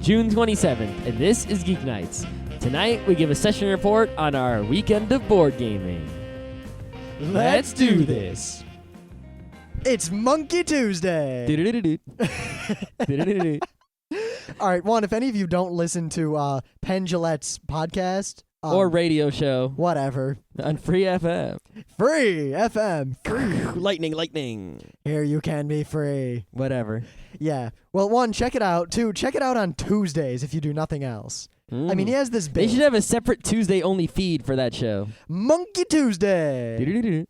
June 27th, and this is Geeknights. Tonight, we give a session report on our weekend of board gaming. Let's do this. It's Monkey Tuesday. All right, one, if any of you don't listen to Penn Jillette's podcast. Or radio show. Whatever. On Free FM. Free FM. Free. Lightning. Here you can be free. Whatever. Yeah. Well, one, check it out. Two, check it out on Tuesdays if you do nothing else. I mean, he has this bit. They should have a separate Tuesday-only feed for that show. Monkey Tuesday.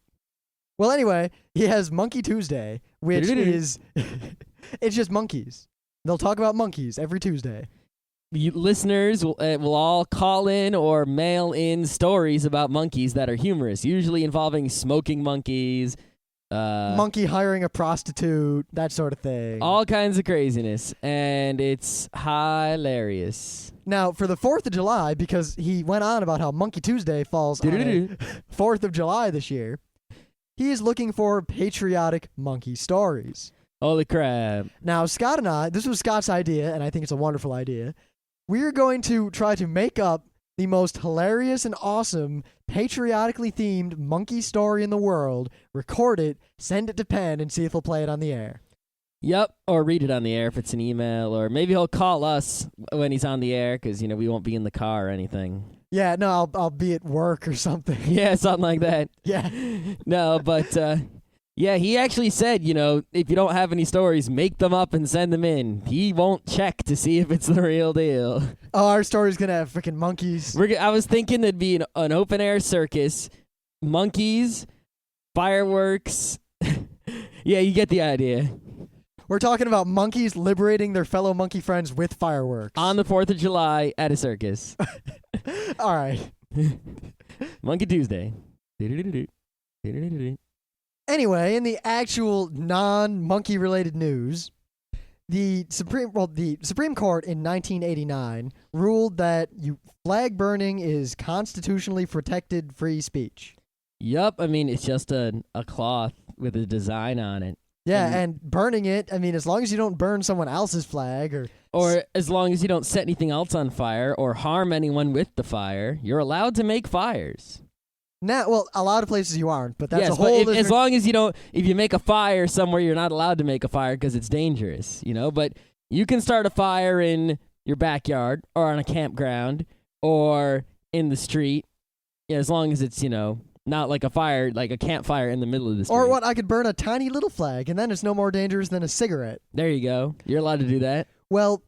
Well, anyway, he has Monkey Tuesday, which is... it's just monkeys. They'll talk about monkeys every Tuesday. You listeners will all call in or mail in stories about monkeys that are humorous, usually involving smoking monkeys. Monkey hiring a prostitute, that sort of thing. All kinds of craziness, and it's hilarious. Now, for the 4th of July, because he went on about how Monkey Tuesday falls on 4th of July this year, he is looking for patriotic monkey stories. Holy crap. Now, Scott and I, this was Scott's idea, and I think it's a wonderful idea. We're going to try to make up the most hilarious and awesome, patriotically themed monkey story in the world, record it, send it to Penn, and see if he'll play it on the air. Yep, or read it on the air if it's an email, or maybe he'll call us when he's on the air, because, we won't be in the car or anything. Yeah, no, I'll be at work or something. Yeah, something like that. Yeah. No, but... yeah, he actually said, if you don't have any stories, make them up and send them in. He won't check to see if it's the real deal. Oh, our story's going to have freaking monkeys. I was thinking there'd be an open-air circus, monkeys, fireworks. Yeah, you get the idea. We're talking about monkeys liberating their fellow monkey friends with fireworks. On the 4th of July at a circus. All right. Monkey Tuesday. Anyway, in the actual non-monkey related news, the Supreme Court in 1989 ruled that flag burning is constitutionally protected free speech. Yup, it's just a cloth with a design on it. Yeah, and burning it, as long as you don't burn someone else's flag or as long as you don't set anything else on fire or harm anyone with the fire, you're allowed to make fires. Now, well, a lot of places you aren't, but that's yes, a whole different... as long as you don't, if you make a fire somewhere, you're not allowed to make a fire because it's dangerous, But you can start a fire in your backyard or on a campground or in the street, as long as it's, not like a fire, like a campfire in the middle of the street. Or what, I could burn a tiny little flag, and then it's no more dangerous than a cigarette. There you go. You're allowed to do that. Well...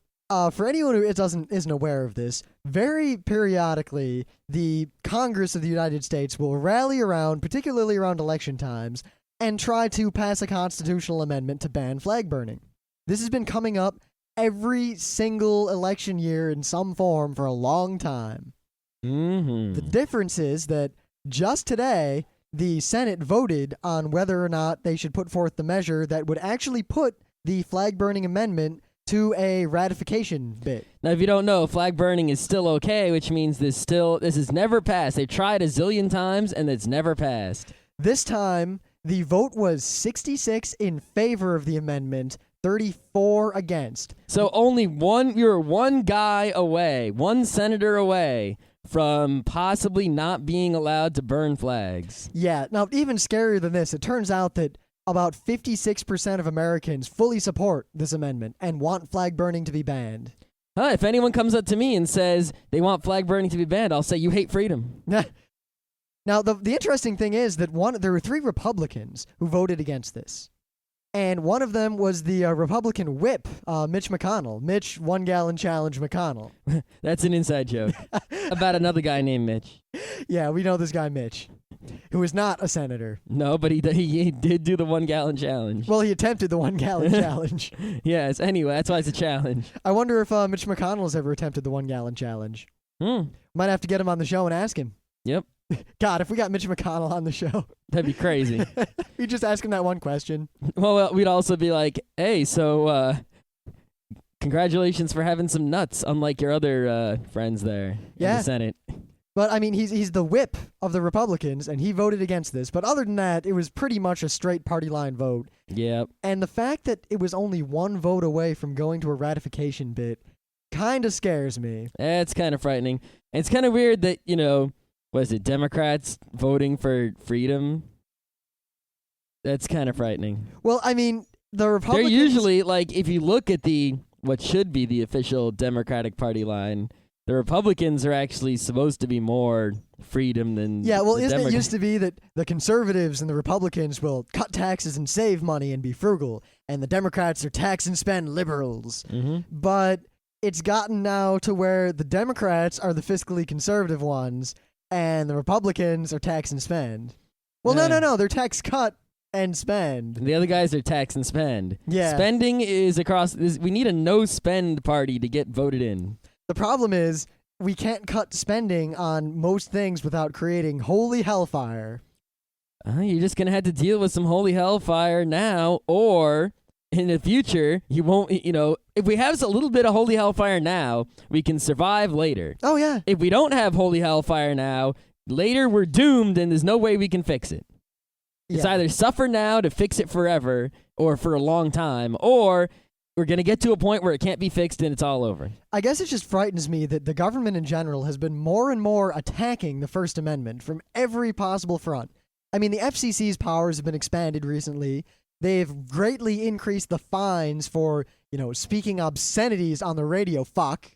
for anyone who isn't aware of this, very periodically, the Congress of the United States will rally around, particularly around election times, and try to pass a constitutional amendment to ban flag burning. This has been coming up every single election year in some form for a long time. Mm-hmm. The difference is that just today, the Senate voted on whether or not they should put forth the measure that would actually put the flag burning amendment to a ratification bit. Now, if you don't know, flag burning is still okay, which means this has never passed. They tried a zillion times, and it's never passed. This time, the vote was 66 in favor of the amendment, 34 against. So you're one guy away, one senator away from possibly not being allowed to burn flags. Yeah, now even scarier than this, it turns out that about 56% of Americans fully support this amendment and want flag burning to be banned. If anyone comes up to me and says they want flag burning to be banned, I'll say you hate freedom. Now, the interesting thing is that there were 3 Republicans who voted against this. And one of them was the Republican whip, Mitch McConnell. Mitch, 1 gallon challenge McConnell. That's an inside joke about another guy named Mitch. Yeah, we know this guy Mitch, who is not a senator. No, but he did do the 1 gallon challenge. Well, he attempted the 1 gallon challenge. Yes, anyway, that's why it's a challenge. I wonder if Mitch McConnell has ever attempted the 1 gallon challenge. Might have to get him on the show and ask him. Yep. God, if we got Mitch McConnell on the show. That'd be crazy. We just ask him that one question. Well, we'd also be like, hey, so congratulations for having some nuts, unlike your other friends there in the Senate. But, he's the whip of the Republicans, and he voted against this. But other than that, it was pretty much a straight party line vote. Yep. And the fact that it was only 1 vote away from going to a ratification bit kind of scares me. It's kind of frightening. And it's kind of weird that, what is it, Democrats voting for freedom? That's kind of frightening. Well, I mean, the Republicans... They're usually, if you look at what should be the official Democratic Party line, the Republicans are actually supposed to be more freedom than Yeah, well, the isn't it Democrats. used to be that the conservatives and the Republicans will cut taxes and save money and be frugal, and the Democrats are tax and spend liberals? Mm-hmm. But it's gotten now to where the Democrats are the fiscally conservative ones, and the Republicans are tax and spend. Well, Yeah. no, they're tax cut and spend. The other guys are tax and spend. Yeah. Spending is across. We need a no-spend party to get voted in. The problem is we can't cut spending on most things without creating holy hellfire. You're just going to have to deal with some holy hellfire now, or in the future, you won't, if we have a little bit of holy hellfire now, we can survive later. Oh, yeah. If we don't have holy hellfire now, later we're doomed and there's no way we can fix it. It's either suffer now to fix it forever or for a long time, or we're going to get to a point where it can't be fixed and it's all over. I guess it just frightens me that the government in general has been more and more attacking the First Amendment from every possible front. I mean, the FCC's powers have been expanded recently. They've greatly increased the fines for, speaking obscenities on the radio. Fuck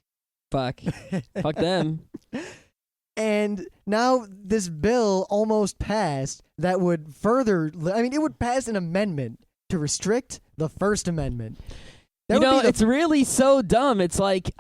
them. And now this bill almost passed that would further... it would pass an amendment to restrict the First Amendment. It's really so dumb. It's like,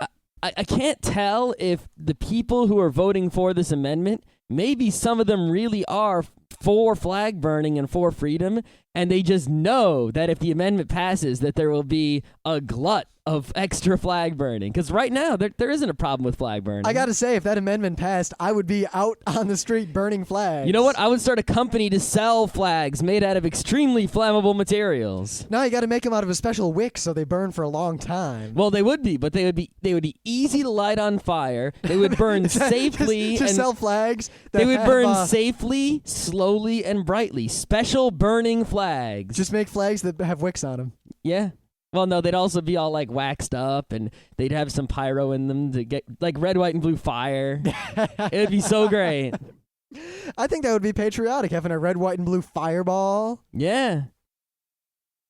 I can't tell if the people who are voting for this amendment, maybe some of them really are for flag burning and for freedom, and they just know that if the amendment passes, that there will be a glut of extra flag burning. Because right now, there isn't a problem with flag burning. I gotta say, if that amendment passed, I would be out on the street burning flags. You know what? I would start a company to sell flags made out of extremely flammable materials. No, you gotta make them out of a special wick so they burn for a long time. Well, they would be, but they would be easy to light on fire. They would burn safely. to sell flags. They would burn safely, slowly, and brightly. Special burning flags. Just make flags that have wicks on them. Yeah. Well, no, they'd also be all waxed up, and they'd have some pyro in them to get red, white, and blue fire. It would be so great. I think that would be patriotic, having a red, white, and blue fireball. Yeah.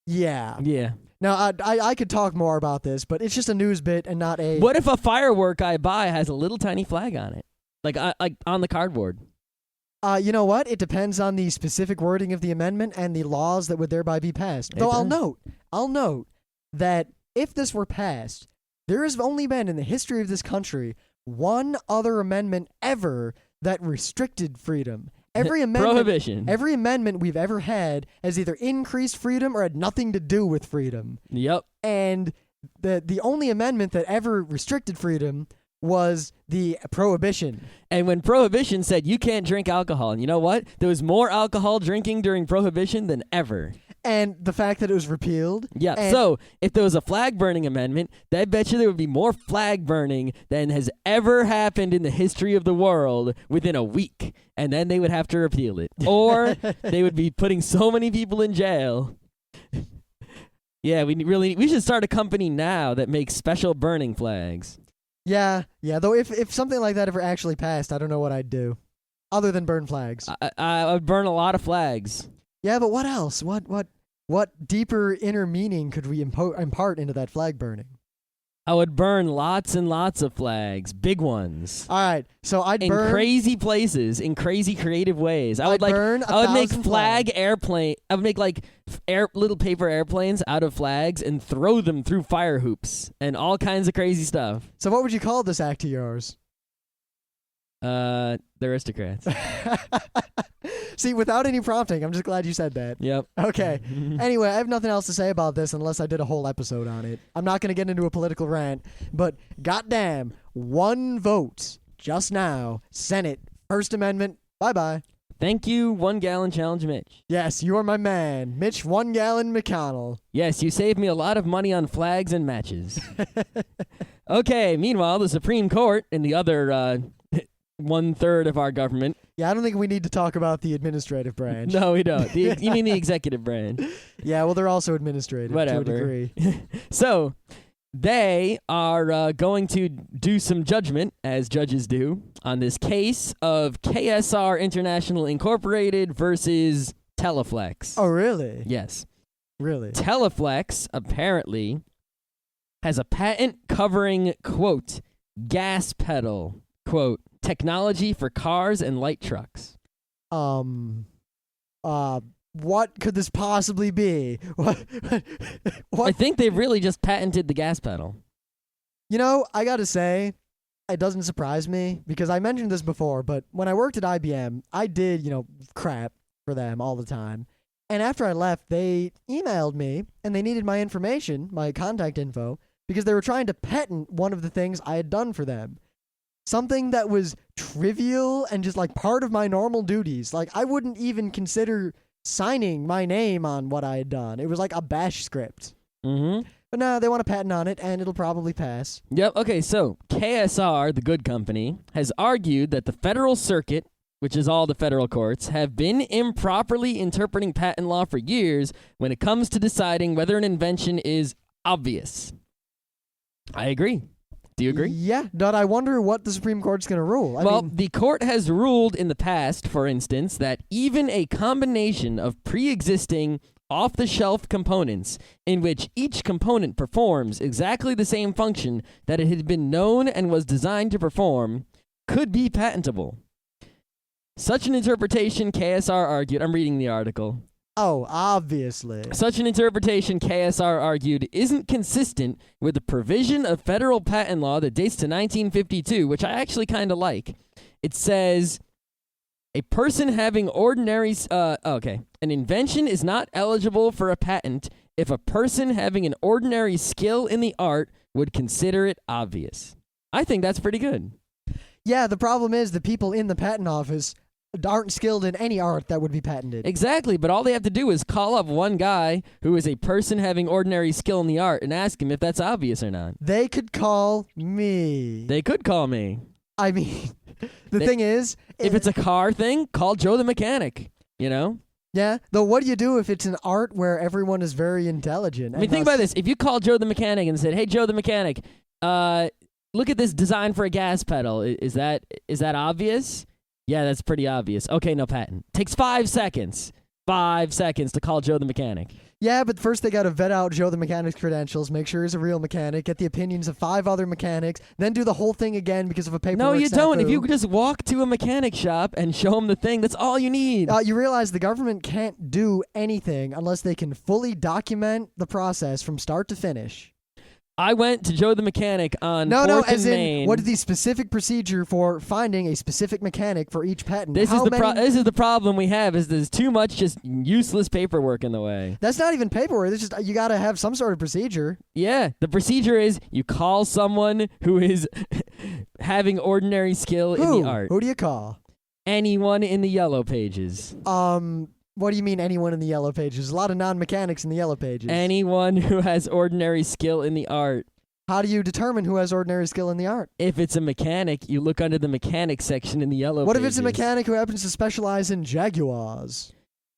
Yeah. Yeah. Now, I could talk more about this, but it's just a news bit and not a... What if a firework I buy has a little tiny flag on it? Like on the cardboard? You know what? It depends on the specific wording of the amendment and the laws that would thereby be passed. Though I'll note that if this were passed, there has only been in the history of this country one other amendment ever that restricted freedom. Prohibition. Every amendment we've ever had has either increased freedom or had nothing to do with freedom. Yep. And the only amendment that ever restricted freedom was the Prohibition. And when Prohibition said you can't drink alcohol, and you know what? There was more alcohol drinking during Prohibition than ever. And the fact that it was repealed. Yeah, so if there was a flag burning amendment, I bet you there would be more flag burning than has ever happened in the history of the world within a week. And then they would have to repeal it. Or they would be putting so many people in jail. Yeah, we should start a company now that makes special burning flags. Yeah, though if something like that ever actually passed, I don't know what I'd do. Other than burn flags. I would burn a lot of flags. Yeah, but what else? What deeper inner meaning could we impart into that flag burning? I would burn lots and lots of flags, big ones. All right, so I'd burn in crazy places, in crazy creative ways. I would make flag airplane. I would make little paper airplanes out of flags and throw them through fire hoops and all kinds of crazy stuff. So what would you call this act of yours? The Aristocrats. See, without any prompting, I'm just glad you said that. Yep. Okay. Anyway, I have nothing else to say about this unless I did a whole episode on it. I'm not going to get into a political rant, but goddamn, one vote just now. Senate, First Amendment, bye-bye. Thank you, 1 Gallon Challenge Mitch. Yes, you are my man, Mitch 1 Gallon McConnell. Yes, you saved me a lot of money on flags and matches. Okay, meanwhile, the Supreme Court and the other 1/3 of our government. Yeah, I don't think we need to talk about the administrative branch. No, we don't. You mean the executive branch. Yeah, well, they're also administrative to a degree. So, they are going to do some judgment, as judges do, on this case of KSR International Incorporated versus Teleflex. Oh, really? Yes. Really? Teleflex, apparently, has a patent covering, quote, gas pedal, quote, technology for cars and light trucks. What could this possibly be? What? I think they've really just patented the gas pedal. You know, I gotta say, it doesn't surprise me because I mentioned this before, but when I worked at IBM, I did, crap for them all the time. And after I left, they emailed me and they needed my information, my contact info, because they were trying to patent one of the things I had done for them. Something that was trivial and just like part of my normal duties. Like, I wouldn't even consider signing my name on what I had done. It was like a bash script. Mm-hmm. But no, they want a patent on it, and it'll probably pass. Yep. Okay, so KSR, the good company, has argued that the Federal Circuit, which is all the federal courts, have been improperly interpreting patent law for years when it comes to deciding whether an invention is obvious. I agree. Do you agree? Yeah, but I wonder what the Supreme Court's going to rule. Well, the court has ruled in the past, for instance, that even a combination of pre-existing off-the-shelf components in which each component performs exactly the same function that it had been known and was designed to perform could be patentable. Such an interpretation, KSR argued, I'm reading the article. Oh, obviously. Such an interpretation, KSR argued, isn't consistent with the provision of federal patent law that dates to 1952, which I actually kind of like. It says, a person having ordinary... an invention is not eligible for a patent if a person having an ordinary skill in the art would consider it obvious. I think that's pretty good. Yeah, the problem is the people in the patent office aren't skilled in any art that would be patented. Exactly, but all they have to do is call up one guy who is a person having ordinary skill in the art and ask him if that's obvious or not. They could call me. They could call me. I mean, the thing is... If it's a car thing, call Joe the mechanic, you know? Yeah, though what do you do if it's an art where everyone is very intelligent? I mean, think about this. If you called Joe the mechanic and said, hey, Joe the mechanic, look at this design for a gas pedal. Is that obvious? Yeah, that's pretty obvious. Okay, no patent. Takes 5 seconds. 5 seconds to call Joe the mechanic. Yeah, but first they gotta vet out Joe the mechanic's credentials, make sure he's a real mechanic, get the opinions of 5 other mechanics, then do the whole thing again because of a paperwork No, you don't. snafu. If you could just walk to a mechanic shop and show him the thing, that's all you need. You realize the government can't do anything unless they can fully document the process from start to finish. I went to Joe the mechanic on 4th No, and as in, Main. what is the specific procedure for finding a specific mechanic for each patent? This is the problem we have, is there's too much just useless paperwork in the way. That's not even paperwork. It's just you got to have some sort of procedure. Yeah, the procedure is you call someone who is having ordinary skill in the art. Who do you call? Anyone in the yellow pages. What do you mean anyone in the yellow pages? There's a lot of non-mechanics in the yellow pages. Anyone who has ordinary skill in the art. How do you determine who has ordinary skill in the art? If it's a mechanic, you look under the mechanic section in the yellow pages. What if it's a mechanic who happens to specialize in Jaguars,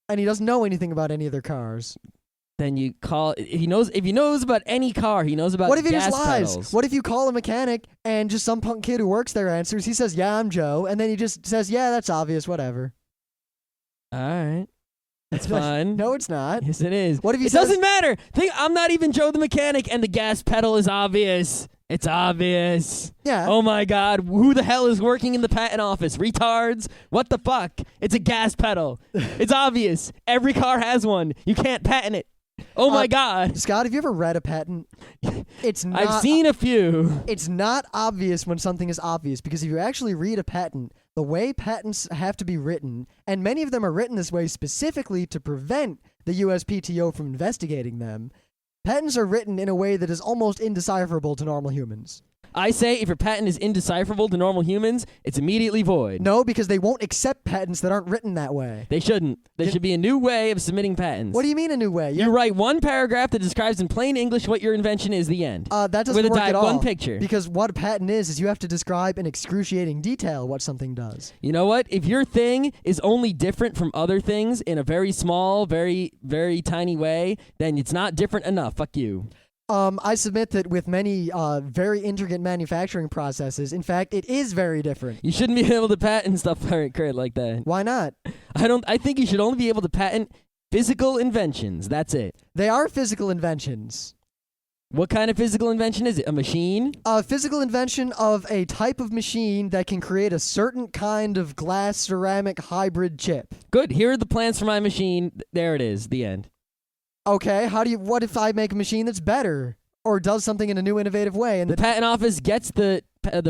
and he doesn't know anything about any of their cars? Then you call. If he knows about any car, he knows about. What if he gas just lies? pedals. What if you call a mechanic and just some punk kid who works there answers? He says, "Yeah, I'm Joe," and then he just says, "Yeah, that's obvious. Whatever." All right. That's fine. No, it's not. Yes, it is. What if he it says... doesn't matter. I'm not even Joe the mechanic, and the gas pedal is obvious. It's obvious. Yeah. Oh my God. Who the hell is working in the patent office? Retards? What the fuck? It's a gas pedal. It's obvious. Every car has one. You can't patent it. Oh my God. Scott, have you ever read a patent? It's not... I've seen a few. It's not obvious when something is obvious, because if you actually read a patent, the way patents have to be written, and many of them are written this way specifically to prevent the USPTO from investigating them, patents are written in a way that is almost indecipherable to normal humans. I say if your patent is indecipherable to normal humans, it's immediately void. No, because they won't accept patents that aren't written that way. They shouldn't. There should be a new way of submitting patents. What do you mean a new way? You write one paragraph that describes in plain English what your invention is, the end. That doesn't With work at all. one picture. Because what a patent is you have to describe in excruciating detail what something does. You know what? If your thing is only different from other things in a very small, very, very tiny way, then it's not different enough. Fuck you. I submit that with many very intricate manufacturing processes, in fact, it is very different. You shouldn't be able to patent stuff like that. Why not? I think you should only be able to patent physical inventions. That's it. They are physical inventions. What kind of physical invention is it? A machine? A physical invention of a type of machine that can create a certain kind of glass ceramic hybrid chip. Good. Here are the plans for my machine. There it is. The end. Okay, what if I make a machine that's better or does something in a new innovative way? And the patent office gets the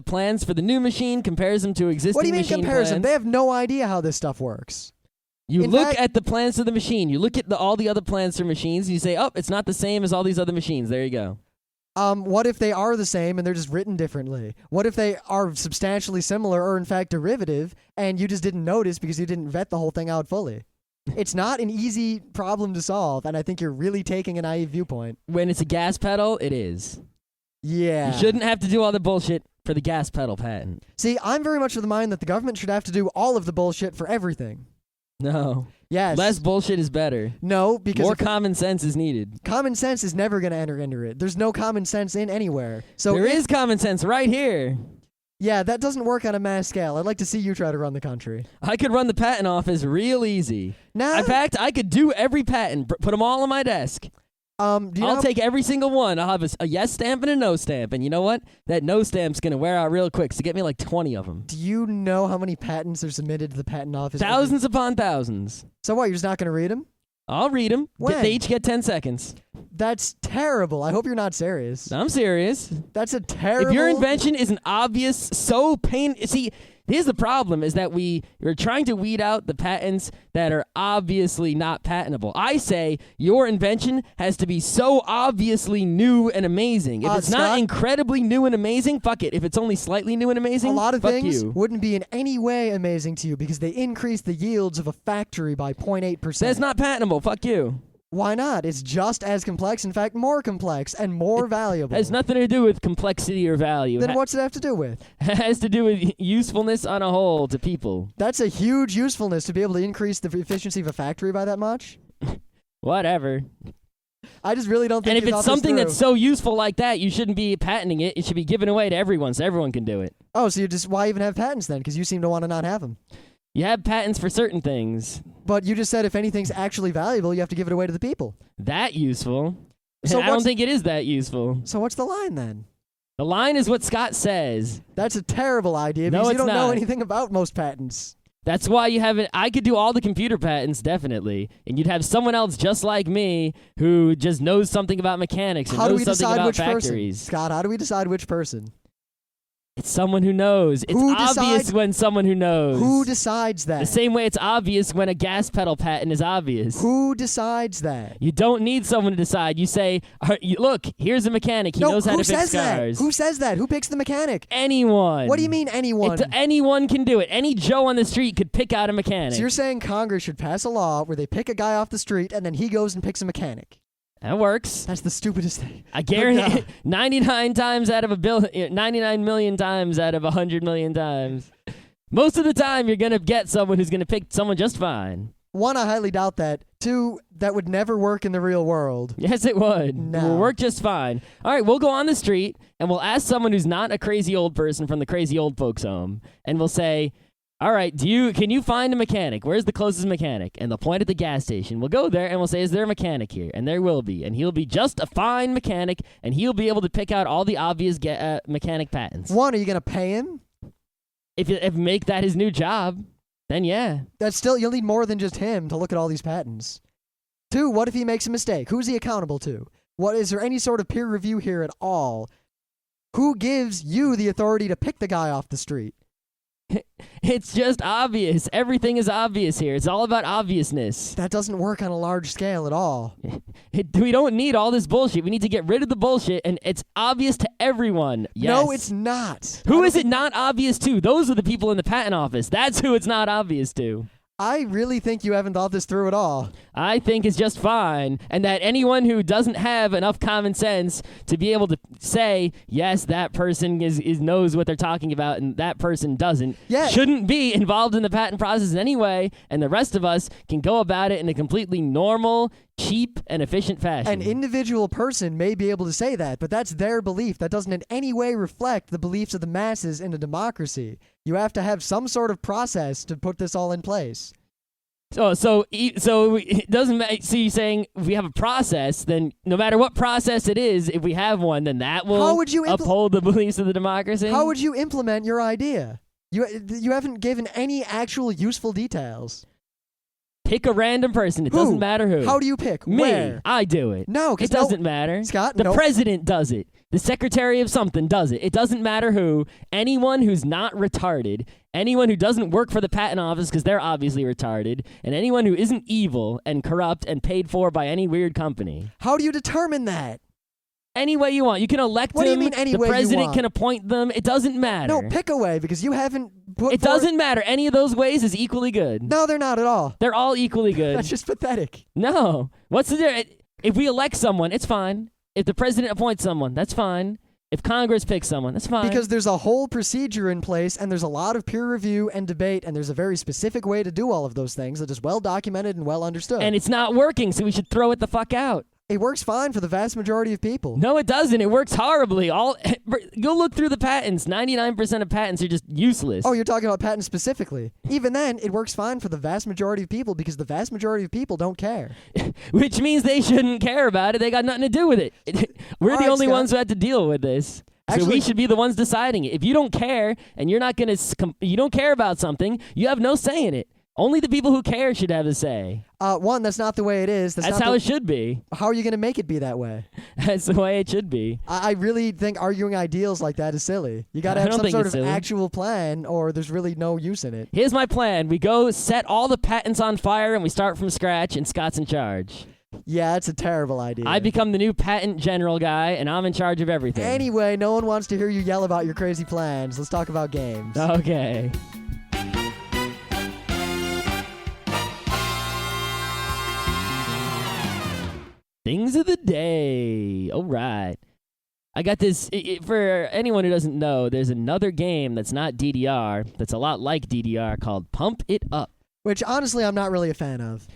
plans for the new machine, compares them to existing What do you mean machine compares them? plans. They have no idea how this stuff works. You In look fact- at the plans of the machine. You look at all the other plans for machines, and you say, oh, it's not the same as all these other machines. There you go. What if they are the same and they're just written differently? What if they are substantially similar or in fact derivative and you just didn't notice because you didn't vet the whole thing out fully? It's not an easy problem to solve, and I think you're really taking a naive viewpoint. When it's a gas pedal, it is. Yeah. You shouldn't have to do all the bullshit for the gas pedal patent. See, I'm very much of the mind that the government should have to do all of the bullshit for everything. No. Yes. Less bullshit is better. No, because more common sense is needed. common sense is never going to enter into it. There's no common sense in anywhere. So There is common sense right here. Yeah, that doesn't work on a mass scale. I'd like to see you try to run the country. I could run the patent office real easy. Now, In fact, I could do every patent, put them all on my desk. do you know I'll take every single one. I'll have a yes stamp and a no stamp. And you know what? That no stamp's going to wear out real quick, so get me like 20 of them. Do you know how many patents are submitted to the patent office? Thousands upon thousands. So what, you're just not going to read them? I'll read them. When? They each get 10 seconds. That's terrible. I hope you're not serious. I'm serious. That's a terrible... If your invention is an obvious, See, here's the problem, is that we're trying to weed out the patents that are obviously not patentable. I say your invention has to be so obviously new and amazing. If it's not Scott? incredibly new and amazing, fuck it. If it's only slightly new and amazing, A lot of fuck things you. wouldn't be in any way amazing to you because they increase the yields of a factory by 0.8%. That's not patentable. Fuck you. Why not? It's just as complex, in fact, more complex and more valuable. Has nothing to do with complexity or value. Then what's it have to do with? It has to do with usefulness on a whole to people. That's a huge usefulness to be able to increase the efficiency of a factory by that much. Whatever. I just really don't think And if you it's thought something this that's through. so useful like that, you shouldn't be patenting it. It should be given away to everyone so everyone can do it. Oh, so why even have patents then? Because you seem to want to not have them. You have patents for certain things. But you just said if anything's actually valuable, you have to give it away to the people. That useful. So I don't what's- think it is that useful. So what's the line then? The line is what Scott says. That's a terrible idea No, because you it's don't know not. anything about most patents. That's why you have it. I could do all the computer patents, definitely. And you'd have someone else just like me who just knows something about mechanics and How do knows we something decide about which factories. person? Scott, how do we decide which person? It's someone who knows. It's Who obvious decides- when someone who knows. Who decides that? The same way it's obvious when a gas pedal patent is obvious. Who decides that? You don't need someone to decide. You say, look, here's a mechanic. He knows how who to fix says that? cars. Who says that? Who picks the mechanic? Anyone. What do you mean anyone? Anyone can do it. Any Joe on the street could pick out a mechanic. So you're saying Congress should pass a law where they pick a guy off the street and then he goes and picks a mechanic? That works. That's the stupidest thing. I guarantee God. 99 times out of 99 million times out of 100 million times. Most of the time, you're going to get someone who's going to pick someone just fine. One, I highly doubt that. Two, that would never work in the real world. Yes, it would. No. It will work just fine. All right, we'll go on the street, and we'll ask someone who's not a crazy old person from the crazy old folks home, and we'll say, all right, can you find a mechanic? Where's the closest mechanic? And they'll point at the gas station. We'll go there and we'll say, is there a mechanic here? And there will be. And he'll be just a fine mechanic, and he'll be able to pick out all the obvious mechanic patents. One, are you going to pay him? If make that his new job, then yeah. That's still, you'll need more than just him to look at all these patents. Two, what if he makes a mistake? Who's he accountable to? Is there any sort of peer review here at all? Who gives you the authority to pick the guy off the street? It's just obvious. Everything is obvious here. It's all about obviousness. That doesn't work on a large scale at all. We don't need all this bullshit. We need to get rid of the bullshit, and it's obvious to everyone. Yes. No, it's not. Who is it not obvious to? Those are the people in the patent office. That's who it's not obvious to. I really think you haven't thought this through at all. I think it's just fine, and that anyone who doesn't have enough common sense to be able to say, yes, that person is knows what they're talking about, and that person doesn't, shouldn't be involved in the patent process anyway, and the rest of us can go about it in a completely normal, cheap, and efficient fashion. An individual person may be able to say that, but that's their belief. That doesn't in any way reflect the beliefs of the masses in a democracy. You have to have some sort of process to put this all in place. So it doesn't matter. So you're saying if we have a process, then no matter what process it is, if we have one, then that will uphold the beliefs of the democracy? How would you implement your idea? You haven't given any actual useful details. Pick a random person. It doesn't matter who. How do you pick? Me. Where? I do it. No, it doesn't matter. Scott, the president does it. The secretary of something does it. It doesn't matter who. Anyone who's not retarded, anyone who doesn't work for the patent office because they're obviously retarded, and anyone who isn't evil and corrupt and paid for by any weird company. How do you determine that? Any way you want. You can elect them. What do you mean any way you want? The president can appoint them. It doesn't matter. No, pick a way because you haven't put It doesn't matter. Any of those ways is equally good. No, they're not at all. They're all equally good. That's just pathetic. No. What's the difference? If we elect someone, it's fine. If the president appoints someone, that's fine. If Congress picks someone, that's fine. Because there's a whole procedure in place, and there's a lot of peer review and debate, and there's a very specific way to do all of those things that is well documented and well understood. And it's not working, so we should throw it the fuck out. It works fine for the vast majority of people. No, it doesn't. It works horribly. Go look through the patents. 99% of patents are just useless. Oh, you're talking about patents specifically. Even then, it works fine for the vast majority of people because the vast majority of people don't care. Which means they shouldn't care about it. They got nothing to do with it. We're the only ones who have to deal with this. So we should be the ones deciding it. If you don't care and you're not going to, you don't care about something, you have no say in it. Only the people who care should have a say. One, that's not the way it is. That's how it should be. How are you going to make it be that way? That's the way it should be. I really think arguing ideals like that is silly. You got to have some sort of actual plan, or there's really no use in it. Here's my plan. We go set all the patents on fire, and we start from scratch, and Scott's in charge. Yeah, that's a terrible idea. I become the new patent general guy, and I'm in charge of everything. Anyway, no one wants to hear you yell about your crazy plans. Let's talk about games. Okay. Things of the day. All right. I got this. For anyone who doesn't know, there's another game that's not DDR, that's a lot like DDR, called Pump It Up. Which, honestly, I'm not really a fan of.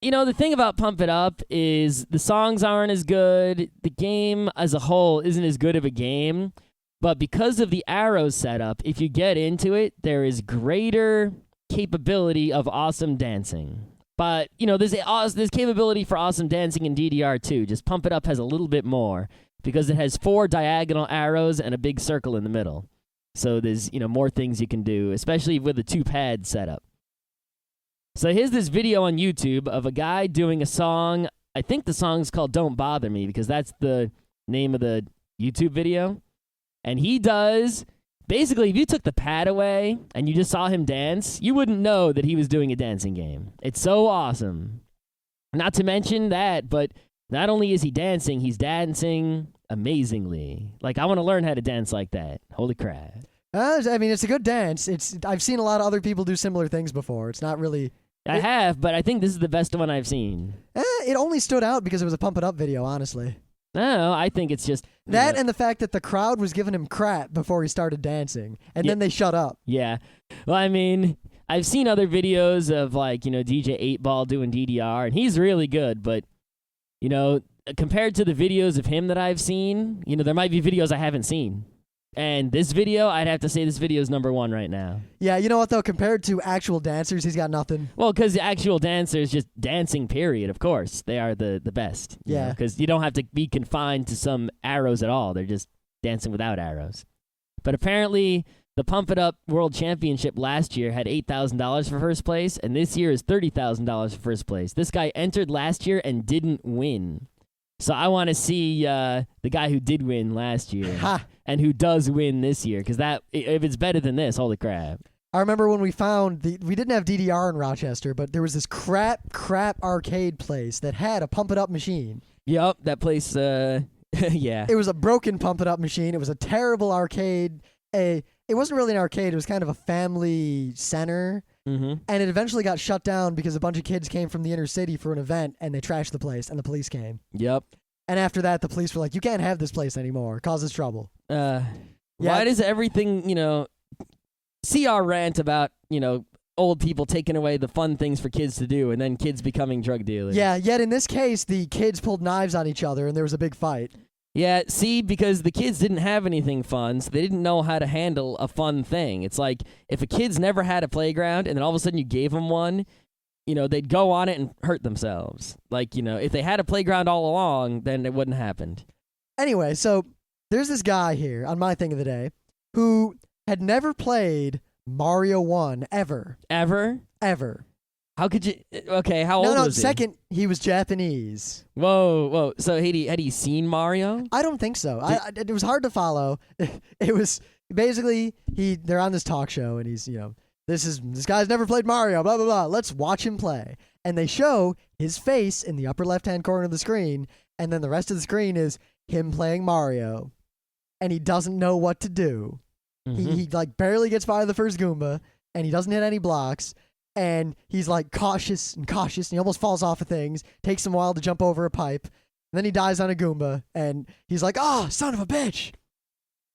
You know, the thing about Pump It Up is the songs aren't as good. The game as a whole isn't as good of a game. But because of the arrows setup, if you get into it, there is greater capability of awesome dancing. But, you know, there's capability for awesome dancing in DDR too. Just Pump It Up has a little bit more because it has 4 diagonal arrows and a big circle in the middle. So there's, you know, more things you can do, especially with a 2-pad setup. So here's this video on YouTube of a guy doing a song. I think the song's called Don't Bother Me because that's the name of the YouTube video. And he does... Basically, if you took the pad away and you just saw him dance, you wouldn't know that he was doing a dancing game. It's so awesome. Not to mention that, but not only is he dancing, he's dancing amazingly. Like, I want to learn how to dance like that. Holy crap. I mean, it's a good dance. I've seen a lot of other people do similar things before. It's not really... I have, but I think this is the best one I've seen. It only stood out because it was a Pump It Up video, honestly. No, I think it's just... That and the fact that the crowd was giving him crap before he started dancing, and then they shut up. Yeah. Well, I mean, I've seen other videos of, like, you know, DJ 8Ball doing DDR, and he's really good, but, you know, compared to the videos of him that I've seen, you know, there might be videos I haven't seen. And this video, I'd have to say this video is number 1 right now. Yeah, you know what, though? Compared to actual dancers, he's got nothing. Well, because the actual dancers, just dancing, period, of course. They are the best. Yeah. Because you don't have to be confined to some arrows at all. They're just dancing without arrows. But apparently, the Pump It Up World Championship last year had $8,000 for first place, and this year is $30,000 for first place. This guy entered last year and didn't win. So I want to see the guy who did win last year and who does win this year, because that if it's better than this, holy crap. I remember when we found we didn't have DDR in Rochester, but there was this crap arcade place that had a Pump It Up machine. Yup, that place, yeah. It was a broken Pump It Up machine. It was a terrible arcade. It wasn't really an arcade. It was kind of a family center. and it eventually got shut down because a bunch of kids came from the inner city for an event, and they trashed the place, and the police came. Yep. And after that, the police were like, you can't have this place anymore. It causes trouble. Why does everything, see our rant about, old people taking away the fun things for kids to do and then kids becoming drug dealers? Yeah, yet in this case, the kids pulled knives on each other and there was a big fight. Yeah, see, because the kids didn't have anything fun, so they didn't know how to handle a fun thing. It's like if a kid's never had a playground and then all of a sudden you gave them one, they'd go on it and hurt themselves. Like, if they had a playground all along, then it wouldn't have happened. Anyway, so there's this guy here on my thing of the day who had never played Mario 1 ever. Ever? Ever. How could you? Okay, how old was he? Second, he was Japanese. Whoa. So had he seen Mario? I don't think so. It was hard to follow. It was basically they're on this talk show and he's this guy's never played Mario. Blah blah blah. Let's watch him play. And they show his face in the upper left-hand corner of the screen, and then the rest of the screen is him playing Mario, and he doesn't know what to do. Mm-hmm. He like barely gets by the first Goomba, and he doesn't hit any blocks. And he's like cautious, and he almost falls off of things. Takes him a while to jump over a pipe. And then he dies on a Goomba, and he's like, "Oh, son of a bitch!"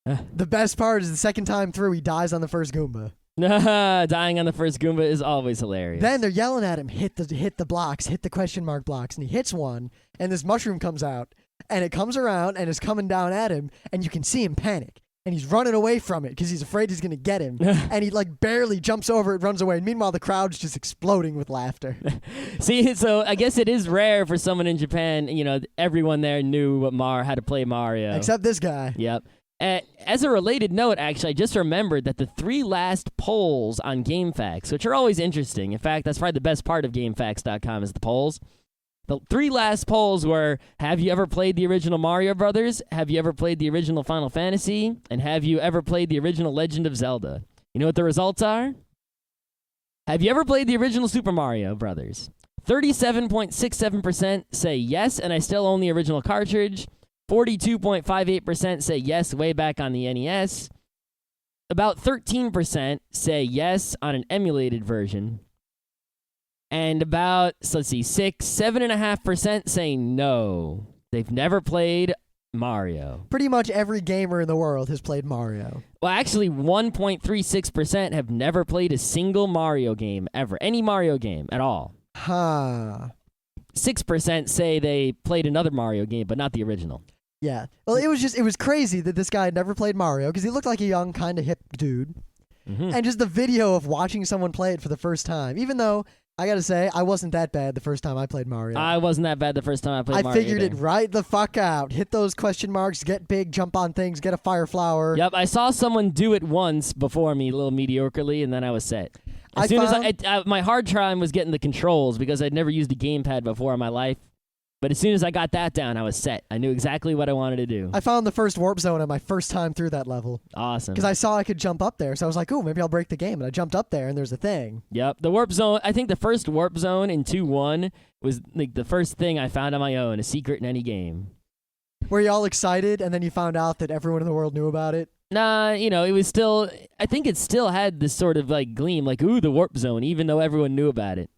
The best part is the second time through, he dies on the first Goomba. Dying on the first Goomba is always hilarious. Then they're yelling at him, hit the blocks, hit the question mark blocks, and he hits one, and this mushroom comes out, and it comes around and is coming down at him, and you can see him panic. And he's running away from it because he's afraid he's going to get him. And he like barely jumps over it, runs away. And meanwhile, the crowd's just exploding with laughter. See, so I guess it is rare for someone in Japan, everyone there knew how to play Mario. Except this guy. Yep. As a related note, actually, I just remembered that the 3 last polls on GameFAQs, which are always interesting. In fact, that's probably the best part of GameFAQs.com is the polls. The 3 last polls were, have you ever played the original Mario Brothers? Have you ever played the original Final Fantasy? And have you ever played the original Legend of Zelda? You know what the results are? Have you ever played the original Super Mario Brothers? 37.67% say yes, and I still own the original cartridge. 42.58% say yes, way back on the NES. About 13% say yes on an emulated version. And about, 7.5% say no. They've never played Mario. Pretty much every gamer in the world has played Mario. Well, actually, 1.36% have never played a single Mario game ever. Any Mario game at all. 6% say they played another Mario game, but not the original. Yeah. Well, it was crazy that this guy had never played Mario because he looked like a young, kind of hip dude. Mm-hmm. And just the video of watching someone play it for the first time, even though I gotta say, I wasn't that bad the first time I played Mario. I wasn't that bad the first time I played Mario. I figured it right the fuck out. Hit those question marks, get big, jump on things, get a fire flower. Yep, I saw someone do it once before me, a little mediocrely, and then I was set. As my hard time was getting the controls because I'd never used a gamepad before in my life. But as soon as I got that down, I was set. I knew exactly what I wanted to do. I found the first warp zone on my first time through that level. Awesome. Because I saw I could jump up there, so I was like, "Ooh, maybe I'll break the game." And I jumped up there, and there's a thing. Yep, the warp zone. I think the first warp zone in 2.1 was like the first thing I found on my own, a secret in any game. Were you all excited, and then you found out that everyone in the world knew about it? Nah, it was still. I think it still had this sort of like gleam, like ooh, the warp zone, even though everyone knew about it.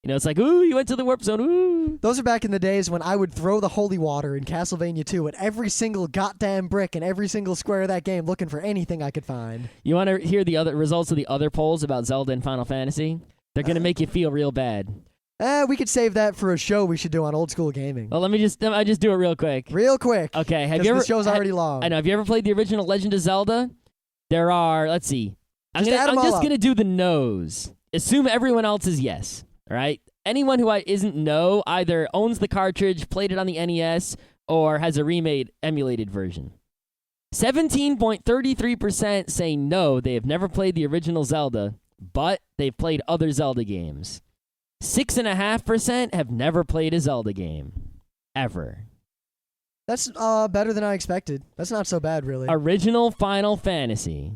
It's like, ooh, you went to the warp zone, ooh. Those are back in the days when I would throw the holy water in Castlevania 2 at every single goddamn brick and every single square of that game looking for anything I could find. You want to hear the other results of the other polls about Zelda and Final Fantasy? They're going to make you feel real bad. We could save that for a show we should do on old school gaming. Well, I just do it real quick. Real quick. Okay, have you ever... the show's already long. I know. Have you ever played the original Legend of Zelda? There are, let's see. I'm just going to do the no's. Assume everyone else is yes, all right? Anyone who isn't no either owns the cartridge, played it on the NES, or has a remade emulated version. 17.33% say no, they have never played the original Zelda, but they've played other Zelda games. 6.5% have never played a Zelda game. Ever. That's better than I expected. That's not so bad, really. Original Final Fantasy.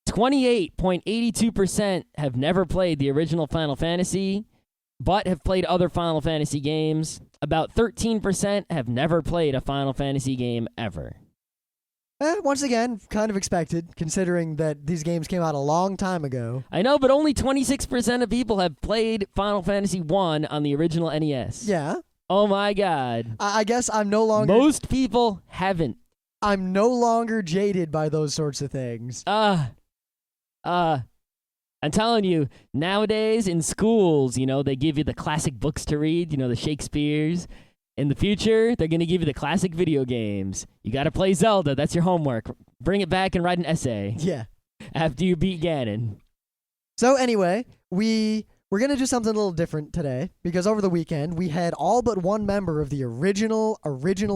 28.82% have never played the original Final Fantasy, but have played other Final Fantasy games. About 13% have never played a Final Fantasy game ever. Once again, kind of expected, considering that these games came out a long time ago. I know, but only 26% of people have played Final Fantasy 1 on the original NES. Yeah. Oh my god. I guess I'm no longer... Most people haven't. I'm no longer jaded by those sorts of things. I'm telling you, nowadays in schools, they give you the classic books to read, the Shakespeare's. In the future, they're going to give you the classic video games. You got to play Zelda. That's your homework. Bring it back and write an essay. Yeah. After you beat Ganon. So anyway, we're going to do something a little different today because over the weekend, we had all but one member of the original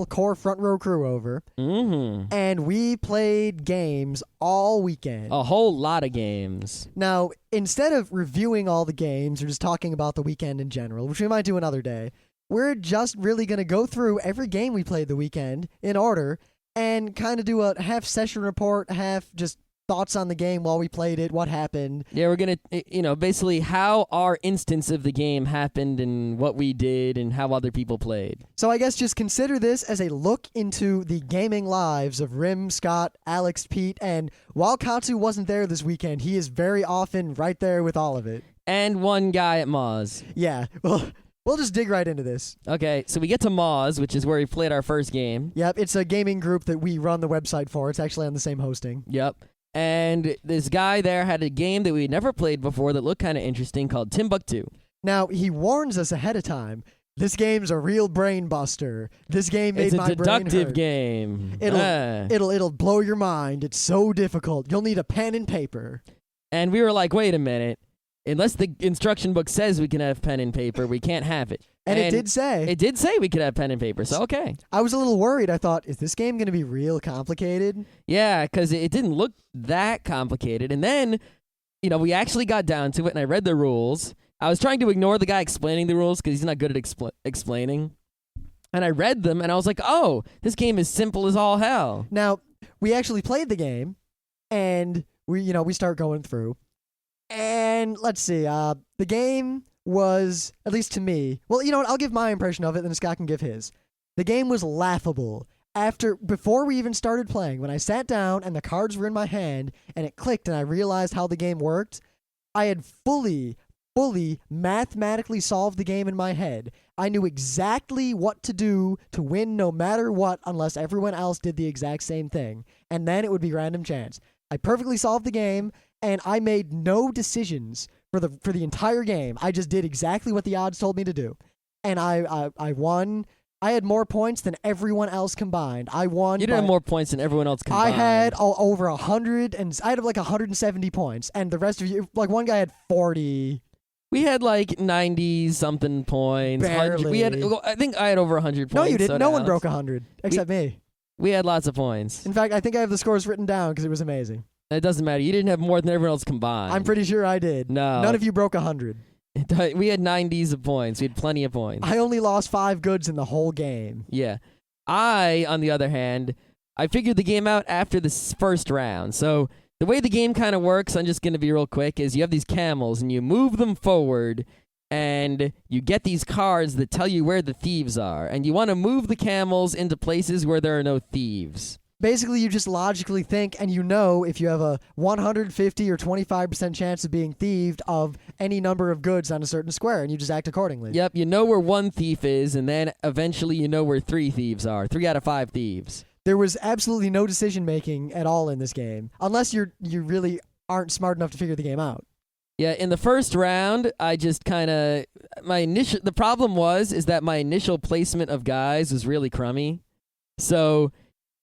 core front row crew over. Mm-hmm. And we played games all weekend. A whole lot of games. Now, instead of reviewing all the games or just talking about the weekend in general, which we might do another day, we're just really going to go through every game we played the weekend in order and kind of do a half session report, half just thoughts on the game while we played it, what happened. Yeah, we're going to, basically how our instance of the game happened and what we did and how other people played. So I guess just consider this as a look into the gaming lives of Rim, Scott, Alex, Pete, and while Katsu wasn't there this weekend, he is very often right there with all of it. And one guy at Moz. Yeah, well... We'll just dig right into this. Okay, so we get to Moz, which is where we played our first game. Yep, it's a gaming group that we run the website for. It's actually on the same hosting. Yep. And this guy there had a game that we had never played before that looked kind of interesting called Timbuktu. Now, he warns us ahead of time. This game's a real brain buster. This game made my brain hurt. It's a deductive game. It'll blow your mind. It's so difficult. You'll need a pen and paper. And we were like, wait a minute. Unless the instruction book says we can have pen and paper, we can't have it. And it did say. It did say we could have pen and paper, so okay. I was a little worried. I thought, is this game going to be real complicated? Yeah, because it didn't look that complicated. And then, we actually got down to it, and I read the rules. I was trying to ignore the guy explaining the rules because he's not good at explaining. And I read them, and I was like, oh, this game is simple as all hell. Now, we actually played the game, and we start going through. And let's see, the game was, at least to me, well, you know what, I'll give my impression of it, then Scott can give his. The game was laughable. Before we even started playing, when I sat down and the cards were in my hand, and it clicked and I realized how the game worked, I had fully mathematically solved the game in my head. I knew exactly what to do to win no matter what, unless everyone else did the exact same thing. And then it would be random chance. I perfectly solved the game, and I made no decisions for the entire game. I just did exactly what the odds told me to do. And I won. I had more points than everyone else combined. I won. You didn't have more points than everyone else combined. I had over 100, and I had like 170 points. And the rest of you, like one guy had 40. We had like 90-something points. Barely. I think I had over 100 points. No, you didn't. So no one broke 100, except me. We had lots of points. In fact, I think I have the scores written down because it was amazing. It doesn't matter. You didn't have more than everyone else combined. I'm pretty sure I did. No. None of you broke 100. We had 90s of points. We had plenty of points. I only lost 5 goods in the whole game. Yeah. I, on the other hand, I figured the game out after the first round. So the way the game kind of works, I'm just going to be real quick, is you have these camels and you move them forward and you get these cards that tell you where the thieves are. And you want to move the camels into places where there are no thieves. Basically, you just logically think, and you know if you have a 150 or 25% chance of being thieved of any number of goods on a certain square, and you just act accordingly. Yep, you know where one thief is, and then eventually you know where 3 thieves are. 3 out of 5 thieves. There was absolutely no decision-making at all in this game, unless you really aren't smart enough to figure the game out. Yeah, in the first round, I just kind of... The problem is that my initial placement of guys was really crummy. So...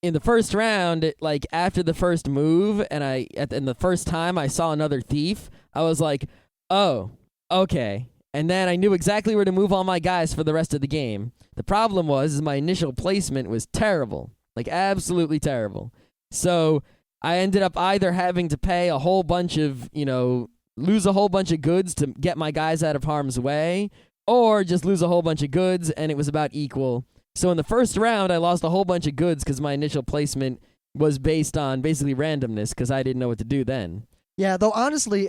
in the first round, like after the first move, and the first time I saw another thief, I was like, "Oh, okay." And then I knew exactly where to move all my guys for the rest of the game. The problem is my initial placement was terrible, like absolutely terrible. So I ended up either having to pay a whole bunch of, lose a whole bunch of goods to get my guys out of harm's way, or just lose a whole bunch of goods, and it was about equal. So in the first round, I lost a whole bunch of goods because my initial placement was based on basically randomness because I didn't know what to do then. Yeah, though honestly,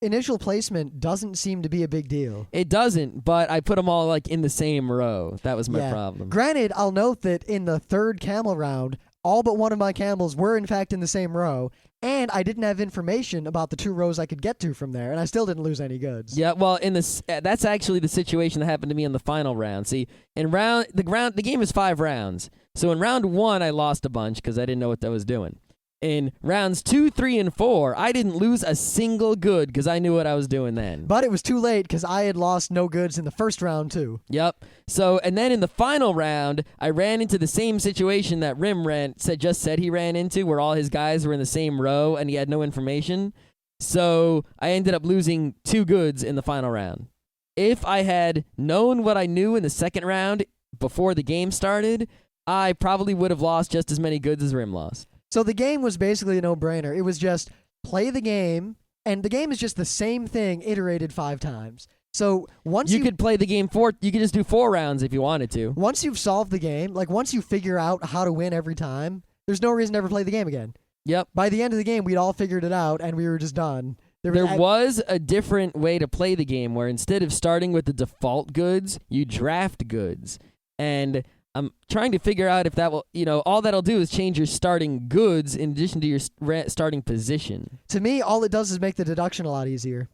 initial placement doesn't seem to be a big deal. It doesn't, but I put them all like in the same row. That was my problem. Granted, I'll note that in the third camel round, all but one of my camels were in fact in the same row, and I didn't have information about the 2 rows I could get to from there, and I still didn't lose any goods. Yeah, well, that's actually the situation that happened to me in the final round. See, the game is 5 rounds. So in round 1, I lost a bunch because I didn't know what I was doing. In rounds 2, 3, and 4, I didn't lose a single good because I knew what I was doing then. But it was too late because I had lost no goods in the first round too. Yep. So, and then in the final round, I ran into the same situation that Rim just said he ran into, where all his guys were in the same row and he had no information. So I ended up losing 2 goods in the final round. If I had known what I knew in the second round before the game started, I probably would have lost just as many goods as Rim lost. So the game was basically a no-brainer. It was just play the game, and the game is just the same thing iterated 5 times. So once you could play the game you could just do 4 rounds if you wanted to. Once you've solved the game, like once you figure out how to win every time, there's no reason to ever play the game again. Yep. By the end of the game, we'd all figured it out, and we were just done. There was a different way to play the game where instead of starting with the default goods, you draft goods. And I'm trying to figure out if that will, all that'll do is change your starting goods in addition to your starting position. To me, all it does is make the deduction a lot easier.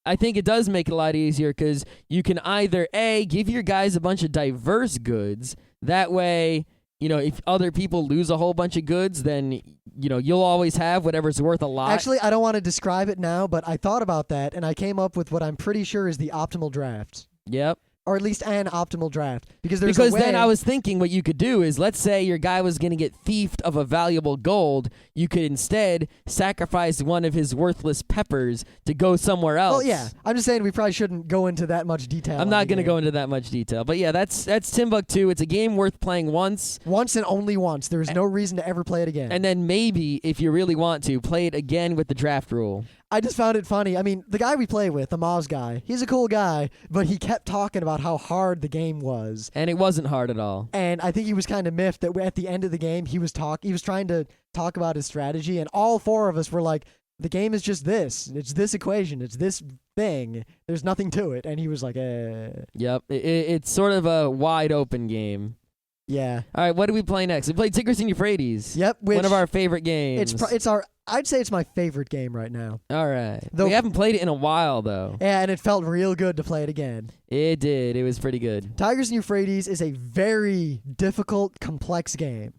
I think it does make it a lot easier because you can either, A, give your guys a bunch of diverse goods. That way, if other people lose a whole bunch of goods, then, you'll always have whatever's worth a lot. Actually, I don't want to describe it now, but I thought about that, and I came up with what I'm pretty sure is the optimal draft. Yep. Or at least an optimal draft. Because then I was thinking what you could do is, let's say your guy was going to get thiefed of a valuable gold, you could instead sacrifice one of his worthless peppers to go somewhere else. Well, yeah. I'm just saying we probably shouldn't go into that much detail. I'm not going to go into that much detail. But yeah, that's Timbuktu. It's a game worth playing once. Once and only once. There is no reason to ever play it again. And then maybe, if you really want to, play it again with the draft rule. I just found it funny. I mean, the guy we play with, the Moz guy, he's a cool guy, but he kept talking about how hard the game was. And it wasn't hard at all. And I think he was kind of miffed that at the end of the game, he was trying to talk about his strategy, and all 4 of us were like, the game is just this. It's this equation. It's this thing. There's nothing to it. And he was like, Yep. It's sort of a wide open game. Yeah. All right, what do we play next? We played Tigris and Euphrates. Yep. One of our favorite games. I'd say it's my favorite game right now. All right. We haven't played it in a while, though. Yeah, and it felt real good to play it again. It did. It was pretty good. Tigris and Euphrates is a very difficult, complex game.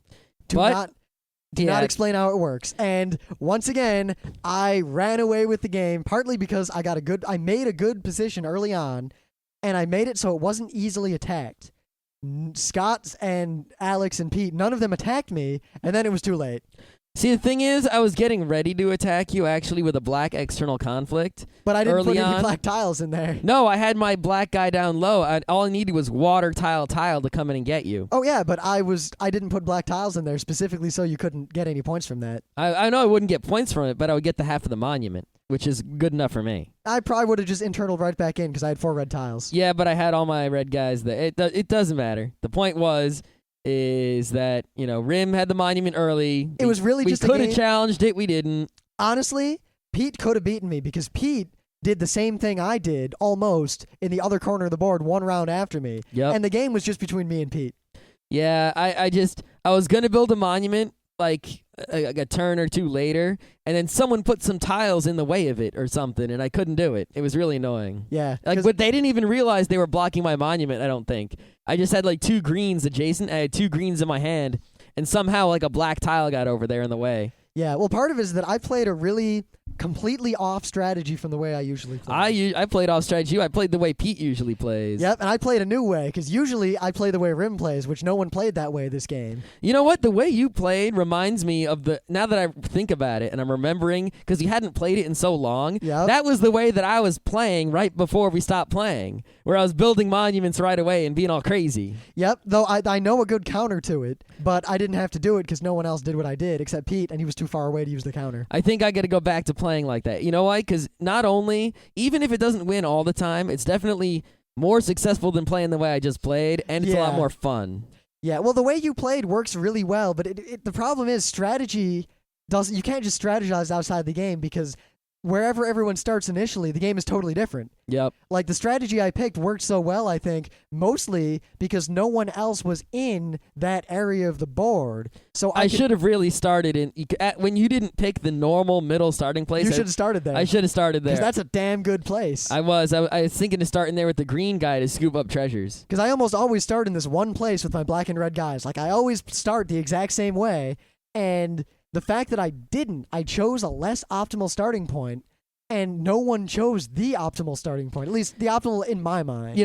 Do not explain how it works. And once again, I ran away with the game, partly because I made a good position early on, and I made it so it wasn't easily attacked. Scott and Alex and Pete, none of them attacked me, and then it was too late. See, the thing is, I was getting ready to attack you, actually, with a black external conflict. But I didn't put any black tiles in there. No, I had my black guy down low. All I needed was water tile to come in and get you. Oh, yeah, but I didn't put black tiles in there specifically so you couldn't get any points from that. I know I wouldn't get points from it, but I would get the half of the monument, which is good enough for me. I probably would have just internaled right back in because I had 4 red tiles. Yeah, but I had all my red guys there. It doesn't matter. The point is that, Rim had the monument early. It was really just a game. We could have challenged it. We didn't. Honestly, Pete could have beaten me because Pete did the same thing I did almost in the other corner of the board 1 round after me. Yep. And the game was just between me and Pete. Yeah, I was going to build a monument like a turn or 2 later, and then someone put some tiles in the way of it or something, and I couldn't do it. It was really annoying. Yeah. But they didn't even realize they were blocking my monument, I don't think. I just had 2 greens adjacent. I had 2 greens in my hand, and somehow a black tile got over there in the way. Yeah, well, part of it is that I played a really completely off strategy from the way I usually play. I played off strategy. I played the way Pete usually plays. Yep, and I played a new way, because usually I play the way Rim plays, which no one played that way this game. You know what? The way you played reminds me of now that I think about it, and I'm remembering, because you hadn't played it in so long, that was the way that I was playing right before we stopped playing, where I was building monuments right away and being all crazy. Yep, though I know a good counter to it, but I didn't have to do it because no one else did what I did, except Pete, and he was too far away to use the counter. I think I got to go back to playing like that. You know why? Because not only, even if it doesn't win all the time, it's definitely more successful than playing the way I just played, and it's a lot more fun. Yeah, well, the way you played works really well, but the problem is strategy doesn't. You can't just strategize outside the game because wherever everyone starts initially, the game is totally different. Yep. Like, the strategy I picked worked so well, I think, mostly because no one else was in that area of the board. So I should have really started in when you didn't pick the normal middle starting place. You should have started there. I should have started there. Because that's a damn good place. I was thinking to start in there with the green guy to scoop up treasures. Because I almost always start in this one place with my black and red guys. Like, I always start the exact same way. And the fact that I didn't, I chose a less optimal starting point, and no one chose the optimal starting point. At least the optimal in my mind.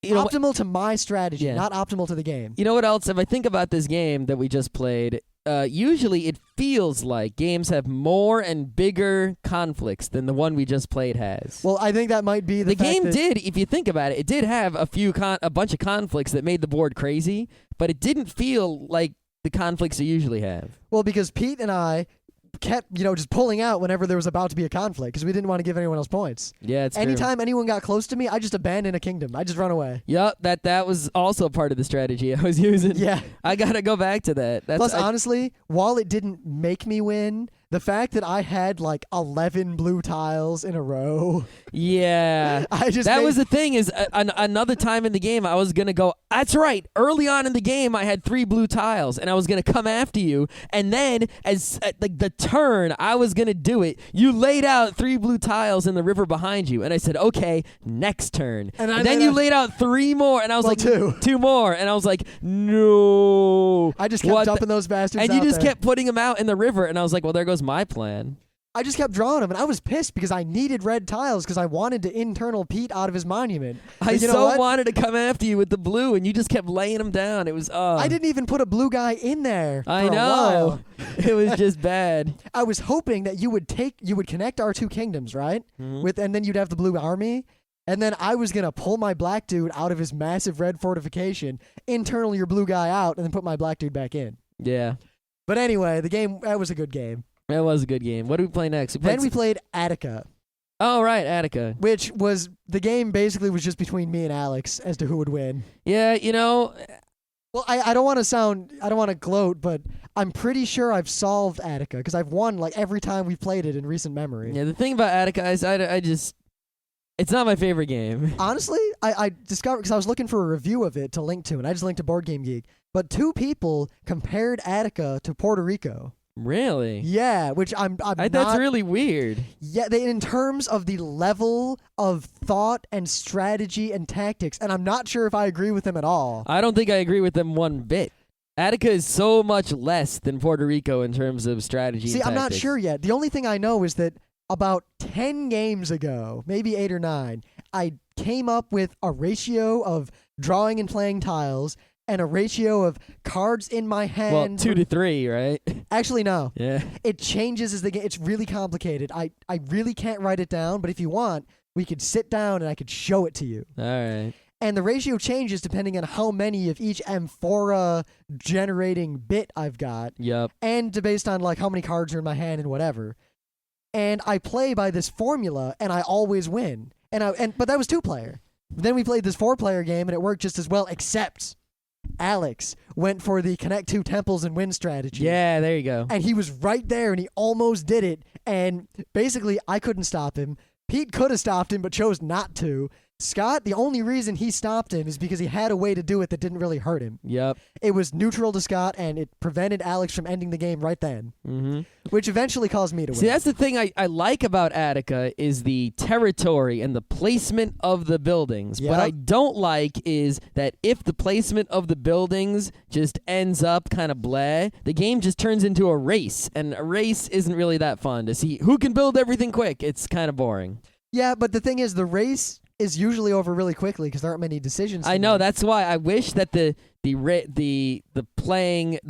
Optimal to my strategy, not optimal to the game. You know what else? If I think about this game that we just played, usually it feels like games have more and bigger conflicts than the one we just played has. Well, I think that might be the fact game that did, if you think about it, it did have a bunch of conflicts that made the board crazy, but it didn't feel like the conflicts you usually have. Well, because Pete and I kept, just pulling out whenever there was about to be a conflict because we didn't want to give anyone else points. Yeah, it's Anytime true. anyone got close to me, I just abandoned a kingdom. I just run away. Yep, that was also part of the strategy I was using. Yeah. I got to go back to that. Plus, honestly, while it didn't make me win, the fact that I had like 11 blue tiles in a row. Yeah. That was the thing is another time in the game I was going to go, that's right. Early on in the game I had 3 blue tiles and I was going to come after you. And then as like the turn I was going to do it, you laid out 3 blue tiles in the river behind you. And I said, okay, next turn. And then you laid out 3 more. And I was like, 2 more. And I was like, no. I just kept dumping those bastards and you just kept putting them out in the river. And I was like, well, there goes my plan. I just kept drawing them, and I was pissed because I needed red tiles because I wanted to internal Pete out of his monument. I wanted to come after you with the blue, and you just kept laying them down. It was I didn't even put a blue guy in there. I know. A while. It was just bad. I was hoping that you would connect our 2 kingdoms, right? Mm-hmm. And then you'd have the blue army. And then I was going to pull my black dude out of his massive red fortification, internal your blue guy out, and then put my black dude back in. Yeah. But anyway, that was a good game. That was a good game. What did we play next? We played Attika. Oh, right, Attika. Which was, the game basically was just between me and Alex as to who would win. Yeah, Well, I don't want to gloat, but I'm pretty sure I've solved Attika because I've won like every time we've played it in recent memory. Yeah, the thing about Attika is it's not my favorite game. Honestly, I discovered, because I was looking for a review of it to link to, and I just linked to Board Game Geek, but 2 people compared Attika to Puerto Rico. Really? Yeah, which I'm that's really weird. Yeah, in terms of the level of thought and strategy and tactics, and I'm not sure if I agree with them at all. I don't think I agree with them one bit. Attika is so much less than Puerto Rico in terms of strategy and tactics. I'm not sure yet. The only thing I know is that about 10 games ago, maybe 8 or 9, I came up with a ratio of drawing and playing tiles and a ratio of cards in my hand. Well, 2 to 3, right? Actually, no. Yeah. It changes as the game. It's really complicated. I really can't write it down, but if you want, we could sit down and I could show it to you. All right. And the ratio changes depending on how many of each amphora generating bit I've got. Yep. And based on like how many cards are in my hand and whatever. And I play by this formula and I always win. But that was 2-player. Then we played this 4-player game and it worked just as well, except Alex went for the connect 2 temples and win strategy. Yeah, there you go. And he was right there and he almost did it. And basically, I couldn't stop him. Pete could have stopped him but chose not to. Scott, the only reason he stopped him is because he had a way to do it that didn't really hurt him. Yep. It was neutral to Scott, and it prevented Alex from ending the game right then, which eventually caused me to win. See, that's the thing I like about Attika is the territory and the placement of the buildings. Yep. What I don't like is that if the placement of the buildings just ends up kind of blah, the game just turns into a race, and a race isn't really that fun to see who can build everything quick. It's kind of boring. Yeah, but the thing is, the race is usually over really quickly because there aren't many decisions. I know, that's why I wish that the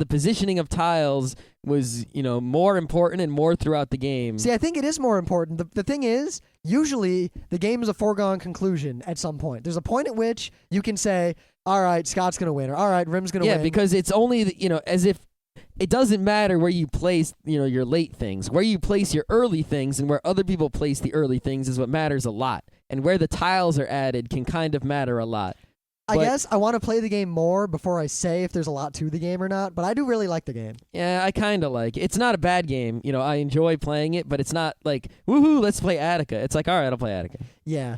positioning of tiles was, more important and more throughout the game. See, I think it is more important. The thing is, usually the game is a foregone conclusion at some point. There's a point at which you can say, all right, Scott's going to win, or all right, Rim's going to win. Yeah, because it's only, as if it doesn't matter where you place, your late things. Where you place your early things and where other people place the early things is what matters a lot. And where the tiles are added can kind of matter a lot. I guess I want to play the game more before I say if there's a lot to the game or not, but I do really like the game. Yeah, I kind of like it. It's not a bad game. You know, I enjoy playing it, but it's not like, woohoo, let's play Attica. It's like, all right, I'll play Attica. Yeah.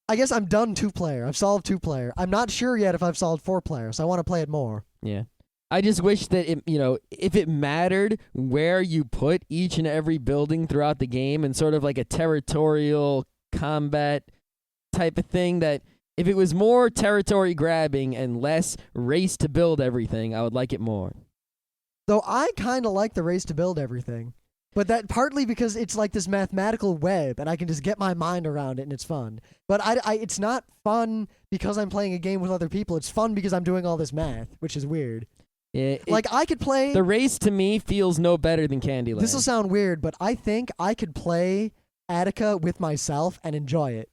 I guess I'm done 2-player. I've solved 2-player. I'm not sure yet if I've solved 4-player, so I want to play it more. Yeah. I just wish that, if it mattered where you put each and every building throughout the game and sort of like a territorial combat type of thing, that if it was more territory grabbing and less race to build everything, I would like it more. Though I kind of like the race to build everything. But that partly because it's like this mathematical web, and I can just get my mind around it, and it's fun. But it's not fun because I'm playing a game with other people. It's fun because I'm doing all this math, which is weird. I could play... The race, to me, feels no better than Candyland. This will sound weird, but I think I could play Attica with myself and enjoy it.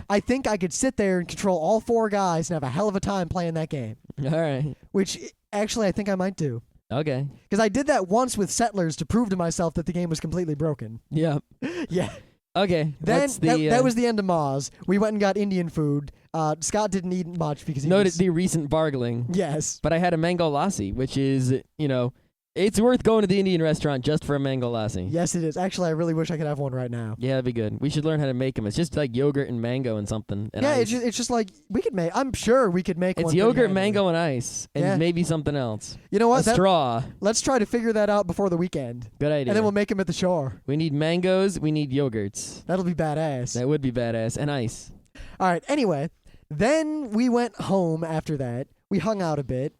I think I could sit there and control all 4 guys and have a hell of a time playing that game. All right. Which, actually, I think I might do. Okay. Because I did that once with Settlers to prove to myself that the game was completely broken. Yeah. Yeah. Okay. Then that was the end of Moz. We went and got Indian food. Scott didn't eat much because he noted the recent bargaining. Yes. But I had a mango lassi, which is, it's worth going to the Indian restaurant just for a mango lassi. Yes, it is. Actually, I really wish I could have one right now. Yeah, that'd be good. We should learn how to make them. It's just like yogurt and mango and something. And yeah, ice. it's just like we could make. I'm sure we could make. It's yogurt, mango, and ice, and maybe something else. You know what? A straw. Let's try to figure that out before the weekend. Good idea. And then we'll make them at the shore. We need mangoes. We need yogurts. That'll be badass. That would be badass. And ice. All right. Anyway, then we went home after that. We hung out a bit.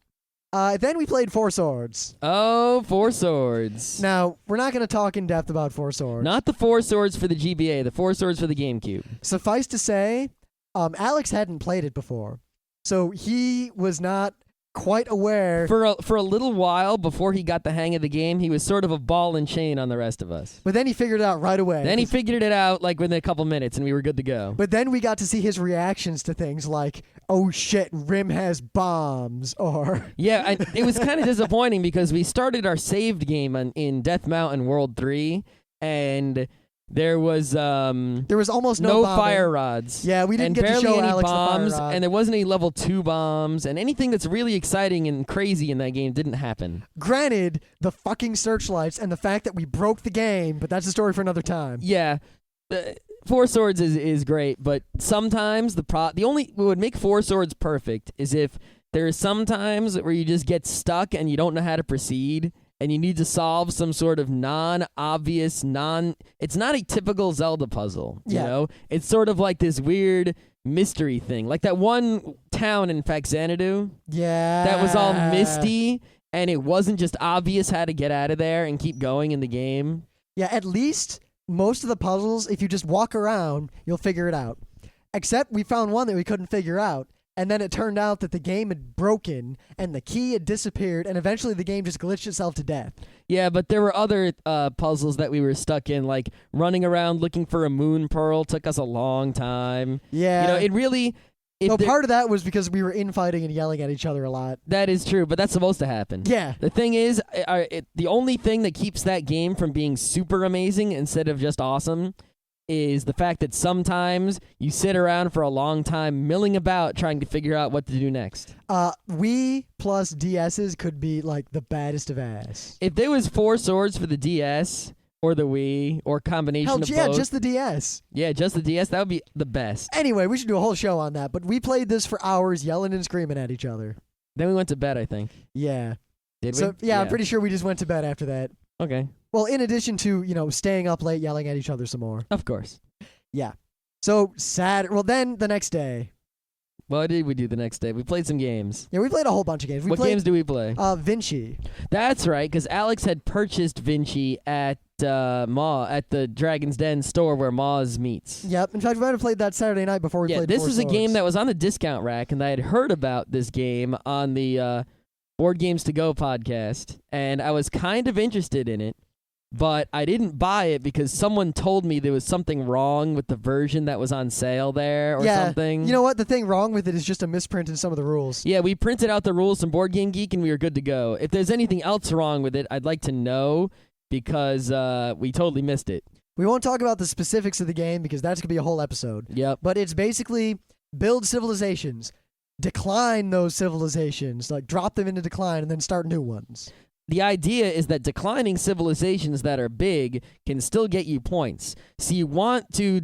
Then we played Four Swords. Oh, Four Swords. Now, we're not going to talk in depth about Four Swords. Not the Four Swords for the GBA, the Four Swords for the GameCube. Suffice to say, Alex hadn't played it before, so he was not quite aware. For a little while before he got the hang of the game, he was sort of a ball and chain on the rest of us. But then he figured it out right away. Then he figured it out like within a couple minutes, and we were good to go. But then we got to see his reactions to things like, oh shit, Rim has bombs, or... Yeah, it was kind of disappointing because we started our saved game in Death Mountain World 3, and... There was almost no bombing. fire rods. Yeah, we didn't and get to show any Alex bombs, the fire rod. and there wasn't any level 2 bombs, and anything that's really exciting and crazy in that game didn't happen. Granted, the fucking searchlights and the fact that we broke the game, but that's a story for another time. Yeah, Four Swords is great, but sometimes what would make Four Swords perfect is if there are some times where you just get stuck and you don't know how to proceed. And you need to solve some sort of non-obvious, it's not a typical Zelda puzzle, you know? It's sort of like this weird mystery thing. Like that one town in Xanadu. Yeah. That was all misty, and it wasn't just obvious how to get out of there and keep going in the game. Yeah, at least most of the puzzles, if you just walk around, you'll figure it out. Except we found one that we couldn't figure out. And then it turned out that the game had broken and the key had disappeared, and eventually the game just glitched itself to death. Yeah, but there were other puzzles that we were stuck in, like running around looking for a moon pearl took us a long time. Yeah. It really... part of that was because we were infighting and yelling at each other a lot. That is true, but that's supposed to happen. Yeah. The thing is, the only thing that keeps that game from being super amazing instead of just awesome is the fact that sometimes you sit around for a long time milling about trying to figure out what to do next. Wii plus DSs could be like the baddest of ass. If there was Four Swords for the DS or the Wii or combination of both. Just the DS. Yeah, just the DS, that would be the best. Anyway, we should do a whole show on that, but we played this for hours yelling and screaming at each other. Then we went to bed, I think. Yeah. Did we? So, yeah, I'm pretty sure we just went to bed after that. Okay. Well, in addition to, staying up late yelling at each other some more. Of course. Yeah. So, then the next day. What did we do the next day? We played some games. Yeah, we played a whole bunch of games. What games do we play? Vinci. That's right, because Alex had purchased Vinci at the Dragon's Den store where Moz meets. Yep. In fact, we might have played that Saturday night before we played this Four was Swords. A game that was on the discount rack, and I had heard about this game on the Board Games to Go podcast, and I was kind of interested in it. But I didn't buy it because someone told me there was something wrong with the version that was on sale there or something. You know what? The thing wrong with it is just a misprint in some of the rules. Yeah, we printed out the rules from Board Game Geek and we were good to go. If there's anything else wrong with it, I'd like to know because we totally missed it. We won't talk about the specifics of the game because that's going to be a whole episode. Yep. But it's basically build civilizations. decline those civilizations, like drop them into decline and then start new ones. The idea is that declining civilizations that are big can still get you points. So you want to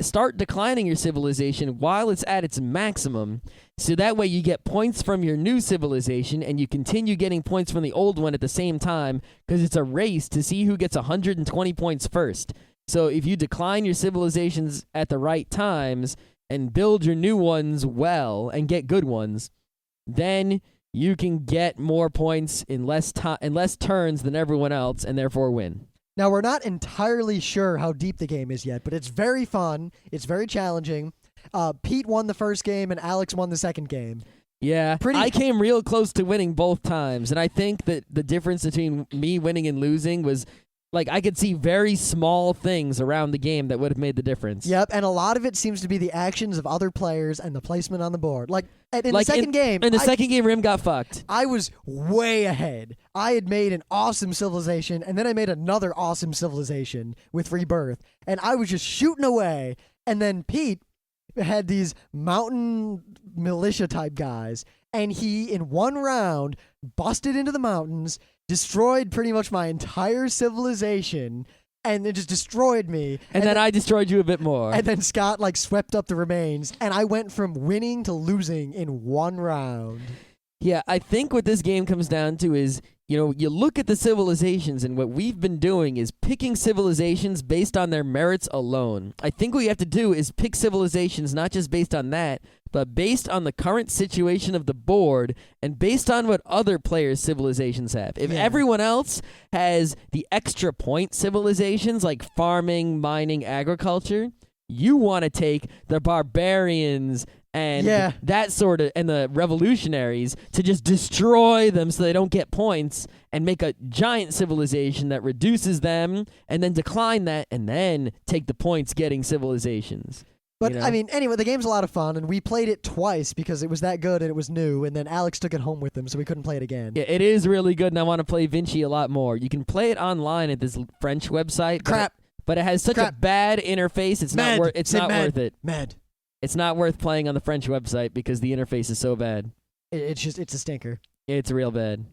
start declining your civilization while it's at its maximum, so that way you get points from your new civilization and you continue getting points from the old one at the same time, because it's a race to see who gets 120 points first. So if you decline your civilizations at the right times and build your new ones well and get good ones, then you can get more points in less turns than everyone else, and therefore win. Now, we're not entirely sure how deep the game is yet, but it's very fun. It's very challenging. Pete won the first game, and Alex won the second game. Yeah, I came real close to winning both times, and I think that the difference between me winning and losing was, like, I could see very small things around the game that would have made the difference. Yep, and a lot of it seems to be the actions of other players and the placement on the board. Like, in the second game... In the second game, Rim got fucked. I was way ahead. I had made an awesome civilization, and then I made another awesome civilization with Rebirth, and I was just shooting away. And then Pete had these mountain militia-type guys, and he, in one round, busted into the mountains, destroyed pretty much my entire civilization, and it just destroyed me. And then I destroyed you a bit more. And then Scott, like, swept up the remains, and I went from winning to losing in one round. Yeah, I think what this game comes down to is, you look at the civilizations, and what we've been doing is picking civilizations based on their merits alone. I think what you have to do is pick civilizations not just based on that, but based on the current situation of the board and based on what other players' civilizations have. If everyone else has the extra point civilizations like farming, mining, agriculture, you want to take the barbarians and that sort of, and the revolutionaries, to just destroy them so they don't get points, and make a giant civilization that reduces them, and then decline that, and then take the points getting civilizations. But, I mean, anyway, the game's a lot of fun, and we played it twice because it was that good and it was new, and then Alex took it home with him, so we couldn't play it again. Yeah, it is really good, and I want to play Vinci a lot more. You can play it online at this French website. But it has such a bad interface, it's not worth it. It's not worth playing on the French website because the interface is so bad. It's a stinker. It's real bad.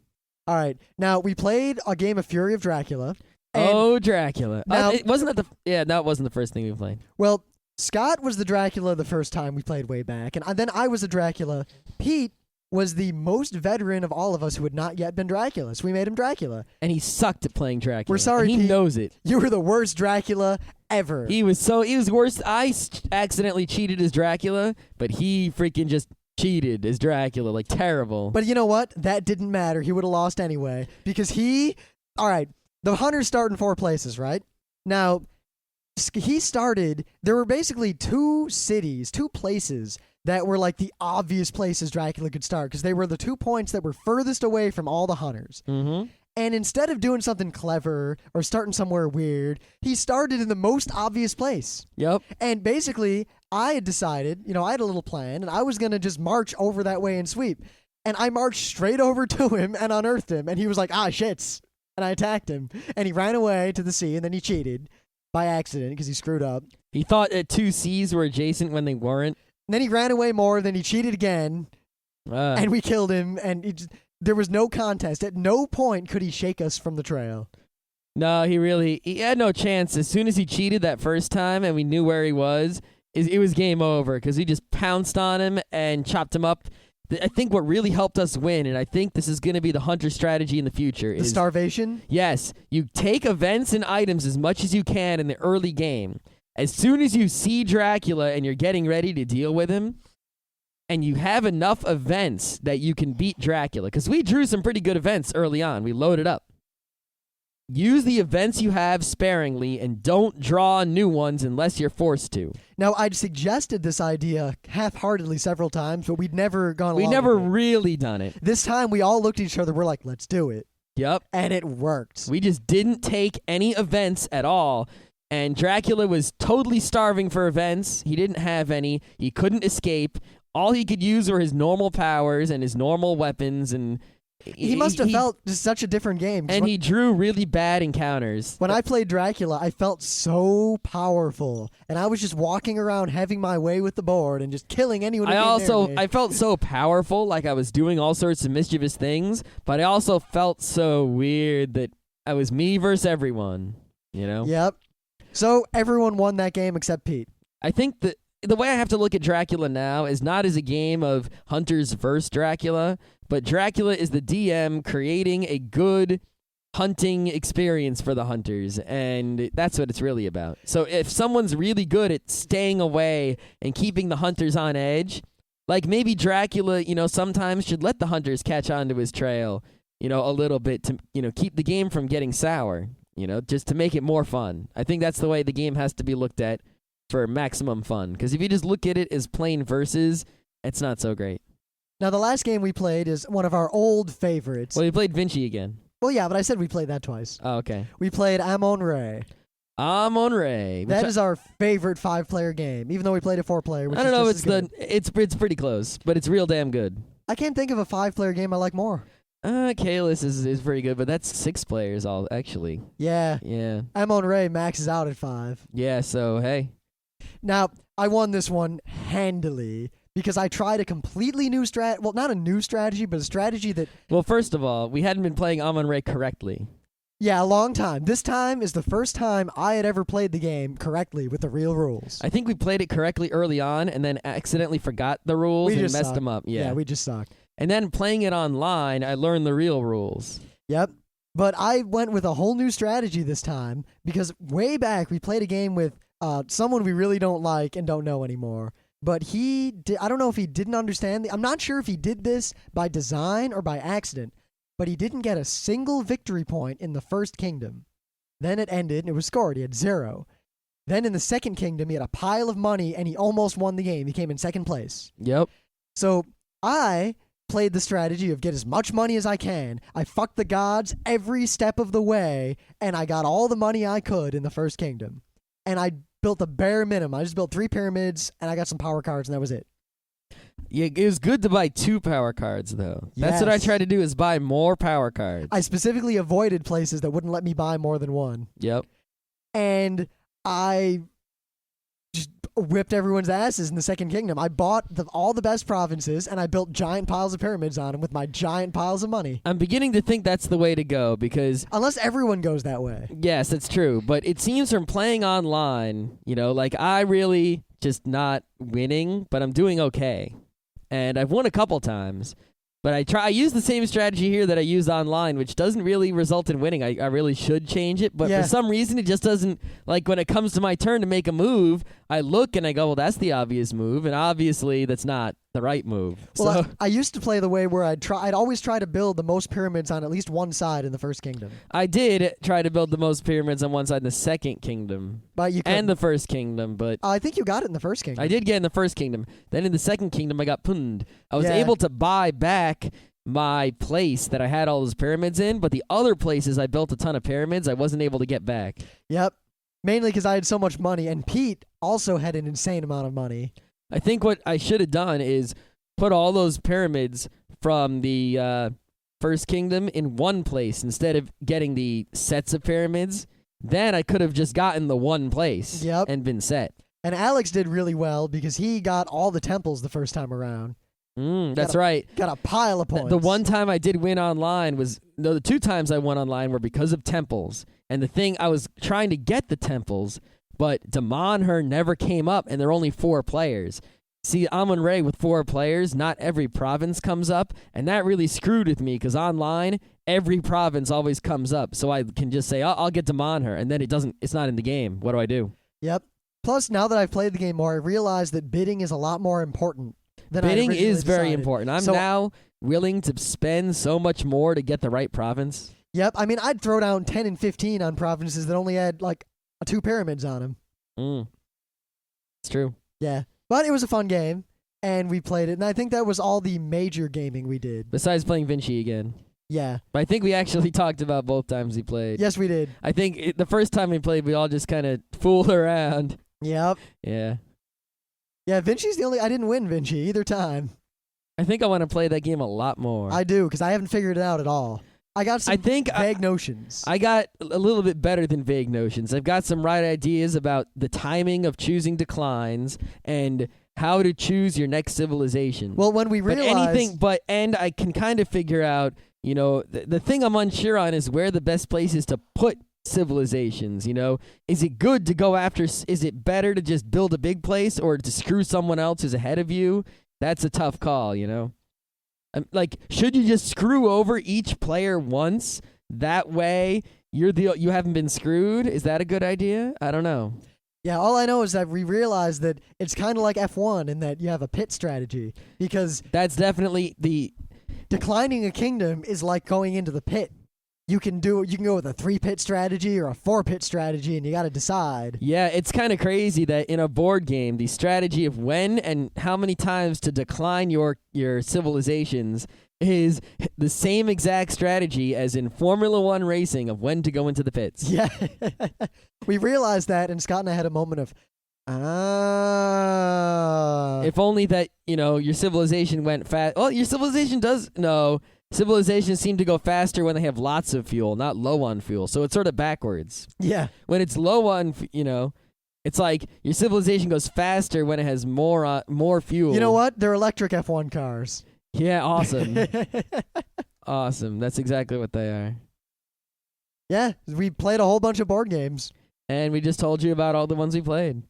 All right. Now, we played a game of Fury of Dracula. Oh, Dracula. Now, it wasn't that wasn't the first thing we played. Well, Scott was the Dracula the first time we played way back, and then I was a Dracula. Pete was the most veteran of all of us who had not yet been Dracula, so we made him Dracula. And he sucked at playing Dracula. We're sorry, Pete. He knows it. You were the worst Dracula ever. He was worse. I accidentally cheated as Dracula, but he freaking just cheated as Dracula, like terrible. But you know what? That didn't matter. He would have lost anyway, because all right, the hunters start in 4 places, right? Now, there were basically 2 places that were like the obvious places Dracula could start, because they were the 2 points that were furthest away from all the hunters. Mm-hmm. And instead of doing something clever or starting somewhere weird, he started in the most obvious place. Yep. And basically, I had decided, I had a little plan, and I was going to just march over that way and sweep. And I marched straight over to him and unearthed him, and he was like, shits. And I attacked him, and he ran away to the sea, and then he cheated by accident because he screwed up. He thought that 2 seas were adjacent when they weren't. And then he ran away more, then he cheated again, and we killed him, and there was no contest. At no point could he shake us from the trail. No, he had no chance. As soon as he cheated that first time and we knew where he was, it was game over, because we just pounced on him and chopped him up. I think what really helped us win, and I think this is going to be the hunter strategy in the future, is starvation? Yes. You take events and items as much as you can in the early game. As soon as you see Dracula and you're getting ready to deal with him, and you have enough events that you can beat Dracula, because we drew some pretty good events early on. We loaded up. Use the events you have sparingly, and don't draw new ones unless you're forced to. Now, I'd suggested this idea half-heartedly several times, but we'd never gone along with it. We never with it. Really done it. This time, we all looked at each other. We're like, let's do it. Yep. And it worked. We just didn't take any events at all. And Dracula was totally starving for events. He didn't have any. He couldn't escape. All he could use were his normal powers and his normal weapons, and He must have felt just such a different game. And he drew really bad encounters. When I played Dracula, I felt so powerful, and I was just walking around having my way with the board and just killing anyone who came near me. I felt so powerful, like I was doing all sorts of mischievous things, but I also felt so weird that I was me versus everyone, you know? Yep. So everyone won that game except Pete. I think that the way I have to look at Dracula now is not as a game of hunters versus Dracula, but Dracula is the DM creating a good hunting experience for the hunters, and that's what it's really about. So if someone's really good at staying away and keeping the hunters on edge, like maybe Dracula, sometimes should let the hunters catch onto his trail, a little bit to, keep the game from getting sour, just to make it more fun. I think that's the way the game has to be looked at for maximum fun, because if you just look at it as plain versus, it's not so great. Now, the last game we played is one of our old favorites. Well, you played Vinci again. Well, yeah, but I said we played that twice. Oh, okay. We played Amon-re. Amon-re. That is our favorite 5-player game, even though we played a 4-player. I don't know. It's pretty close, but it's real damn good. I can't think of a 5-player game I like more. Kalis is pretty good, but that's 6 players all actually. Yeah. Yeah. Amon-re maxes out at 5. Yeah. So hey. Now, I won this one handily because I tried a completely new well, not a new strategy, but a strategy that... Well, first of all, we hadn't been playing Amon-re correctly. Yeah, a long time. This time is the first time I had ever played the game correctly with the real rules. I think we played it correctly early on and then accidentally forgot the rules and messed them up. Yeah, we just sucked. And then playing it online, I learned the real rules. Yep. But I went with a whole new strategy this time because way back we played a game with someone we really don't like and don't know anymore. But I don't know if he didn't understand. I'm not sure if he did this by design or by accident, but he didn't get a single victory point in the first kingdom. Then it ended and it was scored. He had 0. Then in the second kingdom, he had a pile of money and he almost won the game. He came in second place. Yep. So I played the strategy of get as much money as I can. I fucked the gods every step of the way, and I got all the money I could in the first kingdom. And I built the bare minimum. I just built 3 pyramids, and I got some power cards, and that was it. Yeah, it was good to buy 2 power cards, though. Yes. That's what I tried to do, is buy more power cards. I specifically avoided places that wouldn't let me buy more than 1. Yep. And I just whipped everyone's asses in the second kingdom. I bought all the best provinces, and I built giant piles of pyramids on them with my giant piles of money. I'm beginning to think that's the way to go, because... Unless everyone goes that way. Yes, that's true. But it seems from playing online, I really just not winning, but I'm doing okay. And I've won a couple times. But I use the same strategy here that I used online, which doesn't really result in winning. I really should change it, but for some reason it just doesn't, like when it comes to my turn to make a move, I look and I go, well, that's the obvious move, and obviously that's not the right move. Well, I used to play the way where I'd always try to build the most pyramids on at least one side in the first kingdom. I did try to build the most pyramids on one side in the second kingdom. But you and the first kingdom, but... I think you got it in the first kingdom. I did get in the first kingdom. Then in the second kingdom, I got punned. I was able to buy back my place that I had all those pyramids in, but the other places I built a ton of pyramids, I wasn't able to get back. Yep. Mainly because I had so much money, and Pete also had an insane amount of money. I think what I should have done is put all those pyramids from the first kingdom in one place instead of getting the sets of pyramids. Then I could have just gotten the one place and been set. And Alex did really well because he got all the temples the first time around. That's right. Got a pile of points. The one time I did win online the 2 times I won online were because of temples. And the thing, I was trying to get the temples, but Amon-re never came up, and there are only 4 players. See, Amon-re with 4 players, not every province comes up, and that really screwed with me, because online, every province always comes up. So I can just say, I'll get Amon-re, and then it's not in the game. What do I do? Yep. Plus, now that I've played the game more, I realize that bidding is a lot more important than bidding I is very decided. important. I'm now willing to spend so much more to get the right province. Yep. I mean, I'd throw down 10 and 15 on provinces that only had, 2 pyramids on them. It's true. Yeah. But it was a fun game, and we played it, and I think that was all the major gaming we did. Besides playing Vinci again. Yeah. But I think we actually talked about both times we played. Yes, we did. I think the first time we played, we all just kind of fooled around. Yep. Yeah. Yeah, Vinci's the only... I didn't win Vinci either time. I think I want to play that game a lot more. I do, because I haven't figured it out at all. I got some vague notions. I got a little bit better than vague notions. I've got some right ideas about the timing of choosing declines and how to choose your next civilization. Well, when we realize... And I can kind of figure out, the thing I'm unsure on is where the best place is to put civilizations, Is it good to go after... Is it better to just build a big place or to screw someone else who's ahead of you? That's a tough call, Like, should you just screw over each player once? That way, you haven't been screwed? Is that a good idea? I don't know. Yeah, all I know is that we realized that it's kind of like F1 in that you have a pit strategy, because that's definitely declining a kingdom is like going into the pit. You can go with a 3-pit strategy or a 4-pit strategy, and you got to decide. Yeah, it's kind of crazy that in a board game, the strategy of when and how many times to decline your civilizations is the same exact strategy as in Formula 1 racing of when to go into the pits. Yeah. We realized that, and Scott and I had a moment of, if only that, your civilization went fast. Well, your civilization does... No. Civilizations seem to go faster when they have lots of fuel, not low on fuel. So it's sort of backwards. Yeah. When it's low on, it's like your civilization goes faster when it has more fuel. You know what? They're electric F1 cars. Yeah, awesome. Awesome. That's exactly what they are. Yeah, we played a whole bunch of board games. And we just told you about all the ones we played.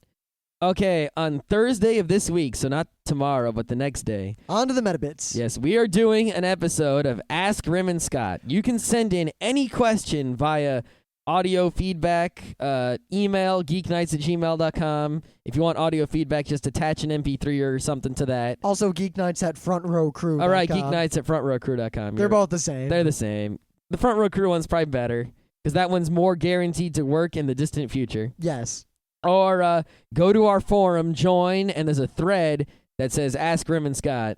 Okay, on Thursday of this week, so not tomorrow, but the next day. On to the Metabits. Yes, we are doing an episode of Ask Rim and Scott. You can send in any question via audio feedback, email, geeknights@gmail.com. If you want audio feedback, just attach an MP3 or something to that. Also, geeknights@frontrowcrew.com. All right, geeknights@frontrowcrew.com. They're both the same. They're the same. The Front Row Crew one's probably better, because that one's more guaranteed to work in the distant future. Yes. Or go to our forum, join, and there's a thread that says Ask Rim and Scott.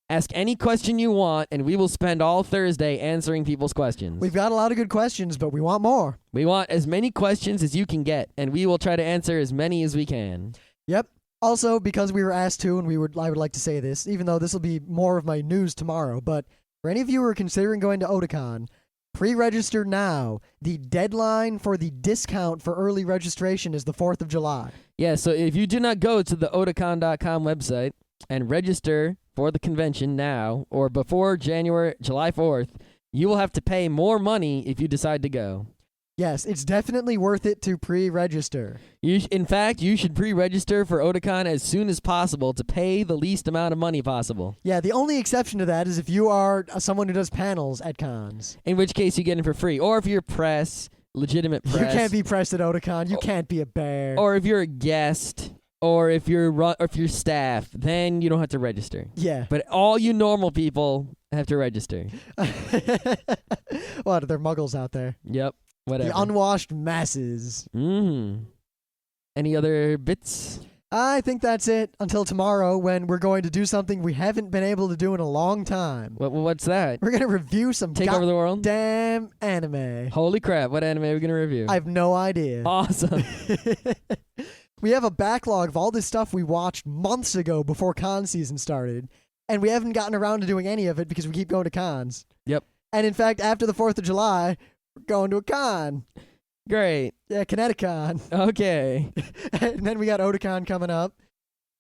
Ask any question you want, and we will spend all Thursday answering people's questions. We've got a lot of good questions, but we want more. We want as many questions as you can get, and we will try to answer as many as we can. Yep. Also, because we were asked to, and I would like to say this, even though this will be more of my news tomorrow, but for any of you who are considering going to Otakon, pre-register now. The deadline for the discount for early registration is the 4th of July. Yeah, so if you do not go to the otakon.com website and register for the convention now or before July 4th, you will have to pay more money if you decide to go. Yes, it's definitely worth it to pre-register. In fact, you should pre-register for Otakon as soon as possible to pay the least amount of money possible. Yeah, the only exception to that is if you are someone who does panels at cons. In which case you get in for free. Or if you're press, legitimate press. You can't be pressed at Otakon. You can't be a bear. Or if you're a guest, or if you're staff, then you don't have to register. Yeah. But all you normal people have to register. What, are there muggles out there? Yep. Whatever. The unwashed masses. Any other bits? I think that's it until tomorrow when we're going to do something we haven't been able to do in a long time. What's that? We're going to review some Take over the world? Damn anime. Holy crap, what anime are we going to review? I have no idea. Awesome. We have a backlog of all this stuff we watched months ago before con season started, and we haven't gotten around to doing any of it because we keep going to cons. Yep. And in fact, after the 4th of July... we're going to a con. Great. Yeah, Kineticon. Okay. And then we got Otakon coming up.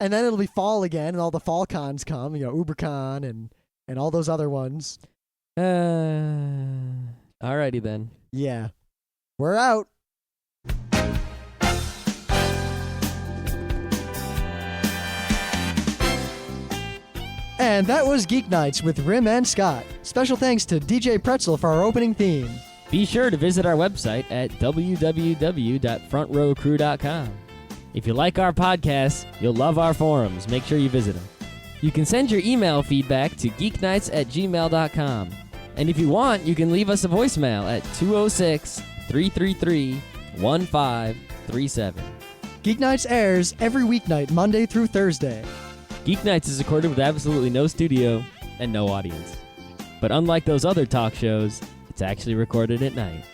And then it'll be fall again, and all the fall cons come. UberCon and all those other ones. Alrighty then. Yeah. We're out. And that was Geek Nights with Rim and Scott. Special thanks to DJ Pretzel for our opening theme. Be sure to visit our website at www.frontrowcrew.com. If you like our podcasts, you'll love our forums. Make sure you visit them. You can send your email feedback to geeknights@gmail.com. And if you want, you can leave us a voicemail at 206-333-1537. Geek Nights airs every weeknight, Monday through Thursday. Geek Nights is recorded with absolutely no studio and no audience. But unlike those other talk shows, it's actually recorded at night.